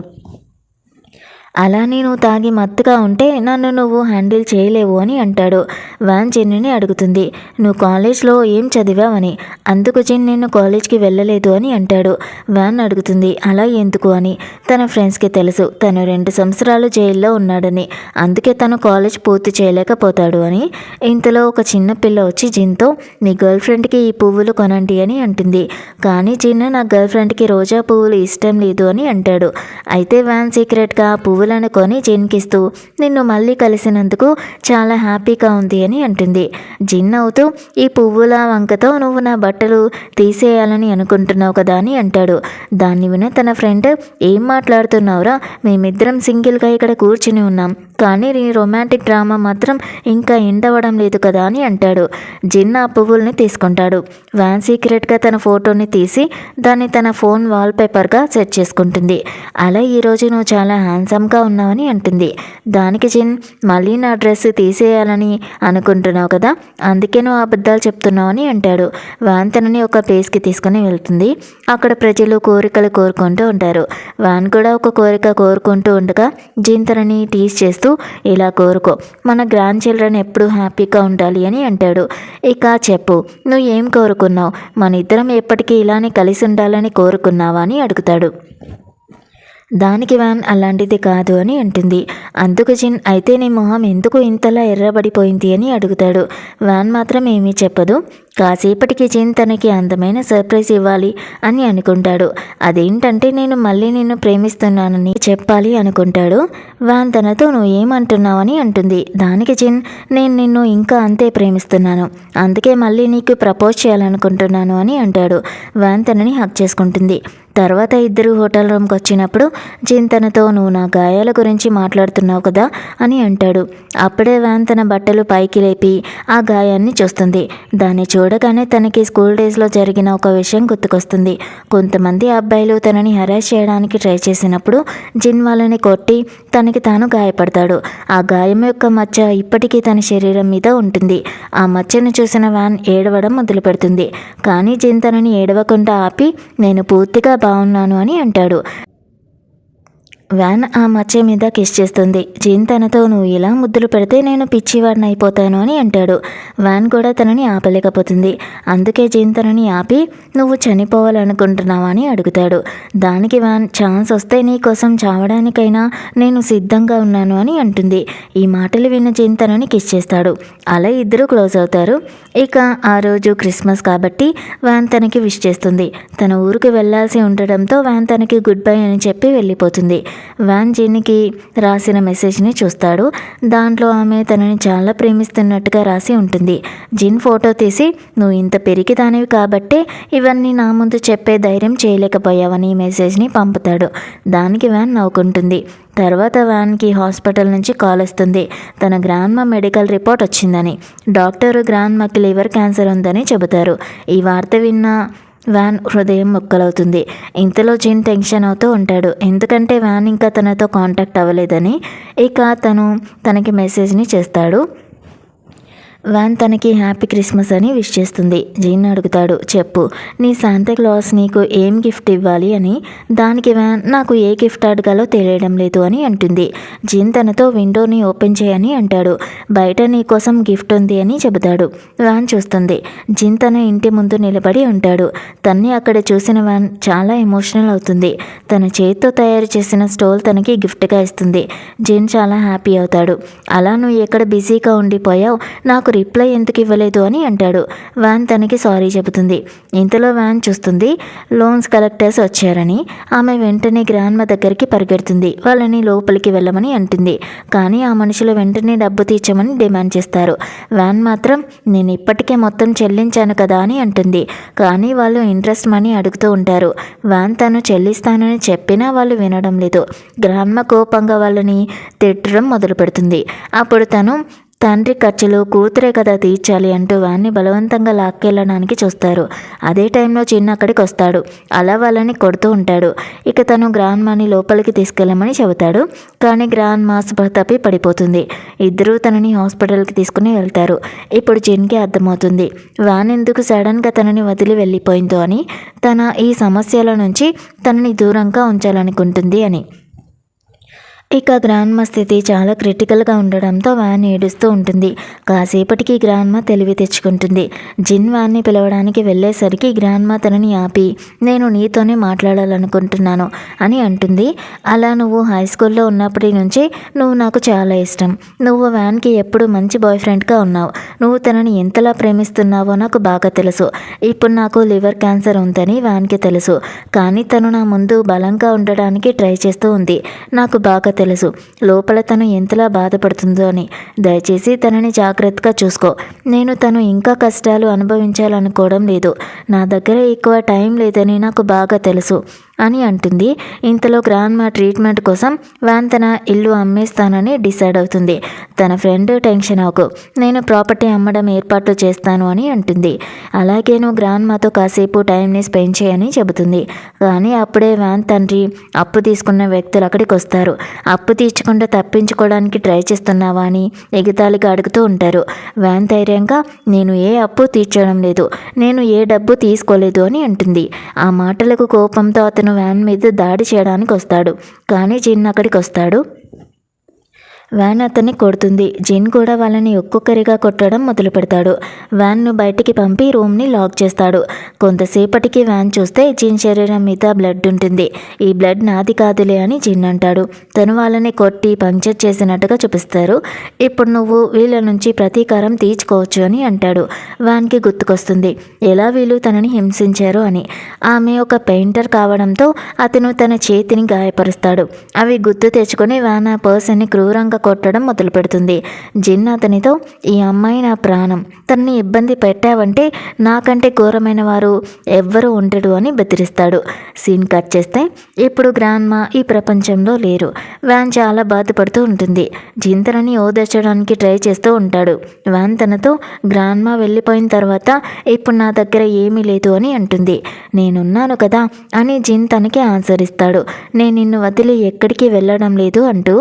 అలా నేను తాగి మత్తుగా ఉంటే నన్ను నువ్వు హ్యాండిల్ చేయలేవు అని అంటాడు. వ్యాన్ జిన్ని అడుగుతుంది నువ్వు కాలేజ్లో ఏం చదివావని. అందుకు జిన్ నేను కాలేజ్కి వెళ్ళలేదు అని అంటాడు. వ్యాన్ అడుగుతుంది అలా ఎందుకు అని. తన ఫ్రెండ్స్కి తెలుసు తను 2 సంవత్సరాలు జైల్లో ఉన్నాడని, అందుకే తను కాలేజ్ పూర్తి చేయలేకపోతాడు అని. ఇంతలో ఒక చిన్న పిల్ల వచ్చి జిన్తో మీ గర్ల్ ఫ్రెండ్కి ఈ పువ్వులు కొనండి అని అంటుంది. కానీ జిన్ నా గర్ల్ ఫ్రెండ్కి రోజా పువ్వులు ఇష్టం లేదు అని అంటాడు. అయితే వ్యాన్ సీక్రెట్గా పువ్వులను కొని జిన్కిస్తూ నిన్ను మళ్ళీ కలిసినందుకు చాలా హ్యాపీగా ఉంది అని అంటుంది. జిన్ అవుతూ ఈ పువ్వుల వంకతో నువ్వు నా బట్టలు తీసేయాలని అనుకుంటున్నావు కదా అని అంటాడు. దాన్ని విన తన ఫ్రెండ్ ఏం మాట్లాడుతున్నావురా, మేమిద్దరం సింగిల్గా ఇక్కడ కూర్చుని ఉన్నాం, కానీ నీ రొమాంటిక్ డ్రామా మాత్రం ఇంకా ఎండ్ అవ్వడం లేదు కదా అని అంటాడు. జిన్ ఆ పువ్వుల్ని తీసుకుంటాడు. వ్యాన్ సీక్రెట్గా తన ఫోటోని తీసి దాన్ని తన ఫోన్ వాల్పేపర్గా సెట్ చేసుకుంటుంది. అలా ఈరోజు నువ్వు చాలా హ్యాండ్సమ్గా ఉన్నావని అంటుంది. దానికి జిన్ మళ్ళీ నా డ్రెస్ తీసేయాలని అనుకుంటున్నావు కదా, అందుకే నువ్వు అబద్ధాలు చెప్తున్నావు అని అంటాడు. వ్యాన్ తనని ఒక ప్లేస్కి తీసుకుని వెళ్తుంది. అక్కడ ప్రజలు కోరికలు కోరుకుంటూ ఉంటారు. వ్యాన్ కూడా ఒక కోరిక కోరుకుంటూ ఉండగా జిన్ తనని టీస్ చేస్తూ ఇలా కోరుకో, మన గ్రాండ్ చిల్డ్రన్ ఎప్పుడూ హ్యాపీగా ఉండాలి అని అంటాడు. ఇక చెప్పు నువ్వు ఏం కోరుకున్నావు, మన ఇద్దరం ఎప్పటికీ ఇలానే కలిసి ఉండాలని కోరుకున్నావా అని అడుగుతాడు. దానికి వ్యాన్ అలాంటిది కాదు అని అంటుంది. అందుకు జిన్ అయితే నీ మొహం ఎందుకు ఇంతలా ఎర్రబడిపోయింది అని అడుగుతాడు. వ్యాన్ మాత్రం ఏమీ చెప్పదు. కాసేపటికి జిన్ తనకి అందమైన సర్ప్రైజ్ ఇవ్వాలి అని అనుకుంటాడు. అదేంటంటే నేను మళ్ళీ నిన్ను ప్రేమిస్తున్నానని చెప్పాలి అనుకుంటాడు. వాన్ తనతో నువ్వు ఏమంటున్నావని అంటుంది. దానికి జిన్ నేను నిన్ను ఇంకా అంతే ప్రేమిస్తున్నాను, అందుకే మళ్ళీ నీకు ప్రపోజ్ చేయాలనుకుంటున్నాను అని అంటాడు. వాన్ తనని హక్ చేసుకుంటుంది. తర్వాత ఇద్దరు హోటల్ రూమ్కి వచ్చినప్పుడు జిన్ తనతో నువ్వు నా గాయాల గురించి మాట్లాడుతున్నావు కదా అని అంటాడు. అప్పుడే వాన్ తన బట్టలు పైకి లేపి ఆ గాయాన్ని చూస్తుంది. దాన్ని చూడగానే తనకి స్కూల్ డేస్లో జరిగిన ఒక విషయం గుర్తుకొస్తుంది. కొంతమంది అబ్బాయిలు తనని హరాస్ చేయడానికి ట్రై చేసినప్పుడు జిన్ వాళ్ళని కొట్టి తనకి తాను గాయపడతాడు. ఆ గాయం యొక్క మచ్చ ఇప్పటికీ తన శరీరం మీద ఉంటుంది. ఆ మచ్చను చూసిన వాన్ ఏడవడం మొదలు పెడుతుంది. కానీ జిన్ తనని ఏడవకుండా ఆపి నేను పూర్తిగా బాగున్నాను అని అంటాడు. వ్యాన్ ఆ మచ్చ మీద కిస్ చేస్తుంది. జిన్ తనతో నువ్వు ఇలా ముద్దులు పెడితే నేను పిచ్చివాడిని అయిపోతాను అని అంటాడు. వ్యాన్ కూడా తనని ఆపలేకపోతుంది. అందుకే జిన్ తనని ఆపి నువ్వు చనిపోవాలనుకుంటున్నావా అని అడుగుతాడు. దానికి వ్యాన్ ఛాన్స్ వస్తే నీ కోసం చావడానికైనా నేను సిద్ధంగా ఉన్నాను అని అంటుంది. ఈ మాటలు విన్న జిన్ తనని కిస్ చేస్తాడు. అలా ఇద్దరు క్లోజ్ అవుతారు. ఇక ఆ రోజు క్రిస్మస్ కాబట్టి వ్యాన్ తనకి విష్ చేస్తుంది. తన ఊరికి వెళ్ళాల్సి ఉండడంతో వ్యాన్ తనకి గుడ్ బై అని చెప్పి వెళ్ళిపోతుంది. వ్యాన్ జిన్కి రాసిన మెసేజ్ని చూస్తాడు. దాంట్లో ఆమె తనని చాలా ప్రేమిస్తున్నట్టుగా రాసి ఉంటుంది. జిన్ ఫోటో తీసి నువ్వు ఇంత పెరిగిదానివి కాబట్టే ఇవన్నీ నా ముందు చెప్పే ధైర్యం చేయలేకపోయావని ఈ మెసేజ్ని పంపుతాడు. దానికి వ్యాన్ నవ్వుకుంటుంది. తర్వాత వ్యాన్కి హాస్పిటల్ నుంచి కాల్ వస్తుంది. తన గ్రాండ్మా మెడికల్ రిపోర్ట్ వచ్చిందని. డాక్టరు గ్రాండ్మాకి లివర్ క్యాన్సర్ ఉందని చెబుతారు. ఈ వార్త విన్న వ్యాన్ హృదయం ముక్కలవుతుంది. ఇంతలో జిన్ టెన్షన్ అవుతూ ఉంటాడు. ఎందుకంటే వ్యాన్ ఇంకా తనతో కాంటాక్ట్ అవ్వలేదని. ఇక తనకి మెసేజ్ని చేస్తాడు. వ్యాన్ తనకి హ్యాపీ క్రిస్మస్ అని విష్ చేస్తుంది. జిన్ అడుగుతాడు, చెప్పు నీ శాంతా క్లాస్ నీకు ఏం గిఫ్ట్ ఇవ్వాలి అని. దానికి వ్యాన్ నాకు ఏ గిఫ్ట్ అడగాలో తెలియడం లేదు అని అంటుంది. జిన్ తనతో విండోని ఓపెన్ చేయని అంటాడు. బయట నీ కోసం గిఫ్ట్ ఉంది అని చెబుతాడు. వ్యాన్ చూస్తుంది. జిన్ తన ఇంటి ముందు నిలబడి ఉంటాడు. తన్ని అక్కడ చూసిన వ్యాన్ చాలా ఎమోషనల్ అవుతుంది. తన చేతితో తయారు చేసిన స్టోల్ తనకి గిఫ్ట్గా ఇస్తుంది. జిన్ చాలా హ్యాపీ అవుతాడు. అలా నువ్వు ఎక్కడ బిజీగా ఉండిపోయావు, నాకు రిప్లై ఎందుకు ఇవ్వలేదు అని అంటాడు. వ్యాన్ తనకి సారీ చెబుతుంది. ఇంతలో వ్యాన్ చూస్తుంది లోన్స్ కలెక్టర్స్ వచ్చారని. ఆమె వెంటనే గ్రాండ్మా దగ్గరికి పరిగెడుతుంది. వాళ్ళని లోపలికి వెళ్ళమని అంటుంది. కానీ ఆ మనుషులు వెంటనే డబ్బు తీర్చమని డిమాండ్ చేస్తారు. వ్యాన్ మాత్రం నేను ఇప్పటికే మొత్తం చెల్లించాను కదా అని అంటుంది. కానీ వాళ్ళు ఇంట్రెస్ట్ మనీ అడుగుతూ ఉంటారు. వ్యాన్ తను చెల్లిస్తానని చెప్పినా వాళ్ళు వినడం లేదు. గ్రాండ్మా కోపంగా వాళ్ళని తిట్టడం మొదలు పెడుతుంది. అప్పుడు తను తండ్రి ఖర్చులు కూతురే కదా తీర్చాలి అంటూ వ్యాన్ని బలవంతంగా లాక్కెళ్ళడానికి చూస్తారు. అదే టైంలో చిన్న అక్కడికి వస్తాడు. అలా వాళ్ళని కొడుతూ ఉంటాడు. ఇక తను గ్రాండ్మాని లోపలికి తీసుకెళ్ళమని చెబుతాడు. కానీ గ్రాండ్మా స్పృహ తప్పి పడిపోతుంది. ఇద్దరూ తనని హాస్పిటల్కి తీసుకుని వెళ్తారు. ఇప్పుడు జిన్కి అర్థమవుతుంది వ్యాన్ ఎందుకు సడన్గా తనని వదిలి వెళ్ళిపోయిందో అని. తన ఈ సమస్యల నుంచి తనని దూరంగా ఉంచాలనుకుంటుంది అని. ఇక గ్రాండ్మా స్థితి చాలా క్రిటికల్గా ఉండడంతో వ్యాన్ ఏడుస్తూ ఉంటుంది. కాసేపటికి గ్రాండ్మా తెలివి తెచ్చుకుంటుంది. జిన్ వ్యాన్ని పిలవడానికి వెళ్ళేసరికి గ్రాండ్మా తనని ఆపి నేను నీతోనే మాట్లాడాలనుకుంటున్నాను అని అంటుంది. అలా నువ్వు హై స్కూల్లో ఉన్నప్పటి నుంచి నువ్వు నాకు చాలా ఇష్టం. నువ్వు వ్యాన్కి ఎప్పుడు మంచి బాయ్ ఫ్రెండ్గా ఉన్నావు. నువ్వు తనని ఎంతలా ప్రేమిస్తున్నావో నాకు బాగా తెలుసు. ఇప్పుడు నాకు లివర్ క్యాన్సర్ ఉందని వ్యాన్కి తెలుసు. కానీ తను నా ముందు బలంగా ఉండడానికి ట్రై చేస్తూ ఉంది. నాకు బాగా తెలుసు లోపల తను ఎంతలా బాధపడుతుందో అని. దయచేసి తనని జాగ్రత్తగా చూసుకో. నేను తను ఇంకా కష్టాలు అనుభవించాలనుకోవడం లేదు. నా దగ్గర ఎక్కువ టైం లేదని నాకు బాగా తెలుసు అని అంటుంది. ఇంతలో గ్రాండ్మా ట్రీట్మెంట్ కోసం వ్యాన్ తన ఇల్లు అమ్మేస్తానని డిసైడ్ అవుతుంది. తన ఫ్రెండ్ టెన్షన్ అవ్వకు, నేను ప్రాపర్టీ అమ్మడం ఏర్పాట్లు చేస్తాను అని అంటుంది. అలాగే నువ్వు గ్రాండ్మాతో కాసేపు టైంని స్పెండ్ చేయని చెబుతుంది. కానీ అప్పుడే వ్యాన్ తండ్రి అప్పు తీసుకున్న వ్యక్తులు అక్కడికి వస్తారు. అప్పు తీర్చకుండా తప్పించుకోవడానికి ట్రై చేస్తున్నావా అని ఎగతాళిగా అడుగుతూ ఉంటారు. వ్యాన్ ధైర్యంగా నేను ఏ అప్పు తీర్చడం లేదు, నేను ఏ డబ్బు తీసుకోలేదు అని అంటుంది. ఆ మాటలకు కోపంతో అతను వ్యాన్ మీద దాడి చేయడానికి వస్తాడు. కానీ జిన్ అక్కడికి వస్తాడు. వ్యాన్ అతన్ని కొడుతుంది. జిన్ కూడా వాళ్ళని ఒక్కొక్కరిగా కొట్టడం మొదలు పెడతాడు. వ్యాన్ను బయటికి పంపి రూమ్ని లాక్ చేస్తాడు. కొంతసేపటికి వ్యాన్ చూస్తే జిన్ శరీరం మీద బ్లడ్ ఉంటుంది. ఈ బ్లడ్ నాది కాదులే అని జిన్ అంటాడు. తను వాళ్ళని కొట్టి పంక్చర్ చేసినట్టుగా చూపిస్తారు. ఇప్పుడు నువ్వు వీళ్ళ నుంచి ప్రతీకారం తీర్చుకోవచ్చు అని అంటాడు. వ్యాన్కి గుర్తుకొస్తుంది ఎలా వీళ్ళు తనని హింసించారు అని. ఆమె ఒక పెయింటర్ కావడంతో అతను తన చేతిని గాయపరుస్తాడు. అవి గుర్తు తెచ్చుకొని వ్యాన్ ఆ పర్సన్ని క్రూరంగా కొట్టడం మొదలు పెడుతుంది. జిన్ అతనితో ఈ అమ్మాయి నా ప్రాణం, తనని ఇబ్బంది పెట్టావంటే నాకంటే ఘోరమైన వారు ఎవ్వరూ ఉండడు అని బెదిరిస్తాడు. సీన్ కట్ చేస్తే ఇప్పుడు గ్రాండ్మా ఈ ప్రపంచంలో లేరు. వ్యాన్ చాలా బాధపడుతూ ఉంటుంది. జిన్ తనని ఓదార్చడానికి ట్రై చేస్తూ ఉంటాడు. వ్యాన్ తనతో గ్రాండ్మా వెళ్ళిపోయిన తర్వాత ఇప్పుడు నా దగ్గర ఏమీ లేదు అని అంటుంది. నేనున్నాను కదా అని జిన్ తనకి ఆన్సర్ ఇస్తాడు. నేను నిన్ను వదిలి ఎక్కడికి వెళ్ళడం లేదు అంటూ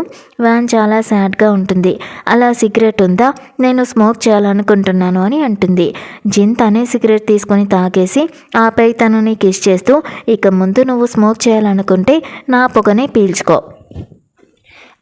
వ్యాన్ చాలా సాడ్గా ఉంటుంది. అలా సిగరెట్ ఉందా, నేను స్మోక్ చేయాలనుకుంటున్నాను అని అంటుంది. జిన్ తనే సిగరెట్ తీసుకొని తాగేసి ఆపై తనని కిస్ చేస్తూ ఇక ముందు నువ్వు స్మోక్ చేయాలనుకుంటే నా పొగనే పీల్చుకో.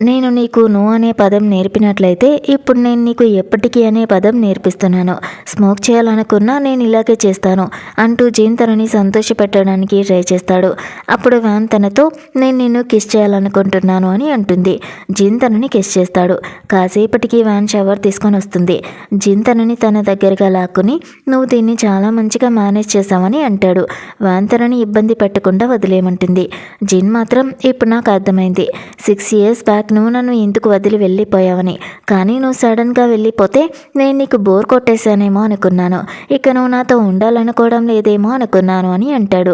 నేను నీకు నో అనే పదం నేర్పినట్లయితే ఇప్పుడు నేను నీకు ఎప్పటికీ అనే పదం నేర్పిస్తున్నాను. స్మోక్ చేయాలనుకున్నా నేను ఇలాగే చేస్తాను అంటూ జిన్ తనని సంతోషపెట్టడానికి ట్రై చేస్తాడు. అప్పుడు వ్యాన్ తనతో నేను నిన్ను కిస్ చేయాలనుకుంటున్నాను అని అంటుంది. జిన్ తనని కిస్ చేస్తాడు. కాసేపటికి వ్యాన్ షవర్ తీసుకొని వస్తుంది. జిన్ తనని తన దగ్గరగా లాక్కుని నువ్వు దీన్ని చాలా మంచిగా మేనేజ్ చేసావని అంటాడు. వ్యాన్ తనని ఇబ్బంది పెట్టకుండా వదిలేయమంటుంది. జిన్ మాత్రం ఇప్పుడు నాకు అర్థమైంది. 6 years బ్యాక్ నువ్వు నన్ను ఎందుకు వదిలి వెళ్ళిపోయావని. కానీ నువ్వు సడన్గా వెళ్ళిపోతే నేను నీకు బోర్ కొట్టేశానేమో అనుకున్నాను. ఇక నువ్వు నాతో ఉండాలనుకోవడం లేదేమో అనుకున్నాను అని అంటాడు.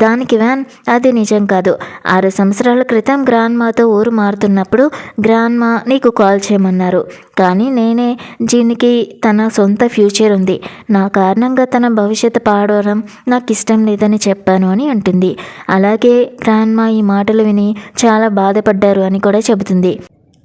దానికి వ్యాన్ అది నిజం కాదు. 6 సంవత్సరాల క్రితం గ్రాండ్మాతో ఊరు మారుతున్నప్పుడు గ్రాండ్మా నీకు కాల్ చేయమన్నారు. కానీ నేనే జిన్కి తన సొంత ఫ్యూచర్ ఉంది, నా కారణంగా తన భవిష్యత్తు పాడవడం నాకు ఇష్టం లేదని చెప్పాను అని అంటుంది. అలాగే గ్రాండ్మా ఈ మాటలు విని చాలా బాధపడ్డారు అని కూడా చెబుతుంది.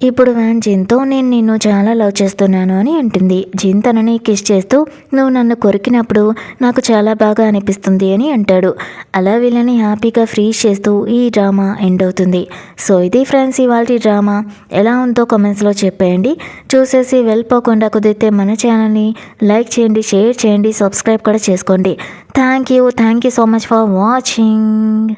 ఇప్పుడు వ్యాన్ జిన్తో నేను నిన్ను చాలా లవ్ చేస్తున్నాను అని అంటుంది. జిన్ తనని కిస్ చేస్తూ నువ్వు నన్ను కొరికినప్పుడు నాకు చాలా బాగా అనిపిస్తుంది అని అంటాడు. అలా వీళ్ళని హ్యాపీగా ఫ్రీజ్ చేస్తూ ఈ డ్రామా ఎండ్ అవుతుంది. సో ఇది ఫ్రెండ్స్ ఇవాళ డ్రామా. ఎలా ఉందో కామెంట్స్లో చెప్పేయండి. చూసేసి వెళ్ళిపోకుండా కుదిరితే మన ఛానల్ని లైక్ చేయండి, షేర్ చేయండి, సబ్స్క్రైబ్ కూడా చేసుకోండి. Thank you so much for watching.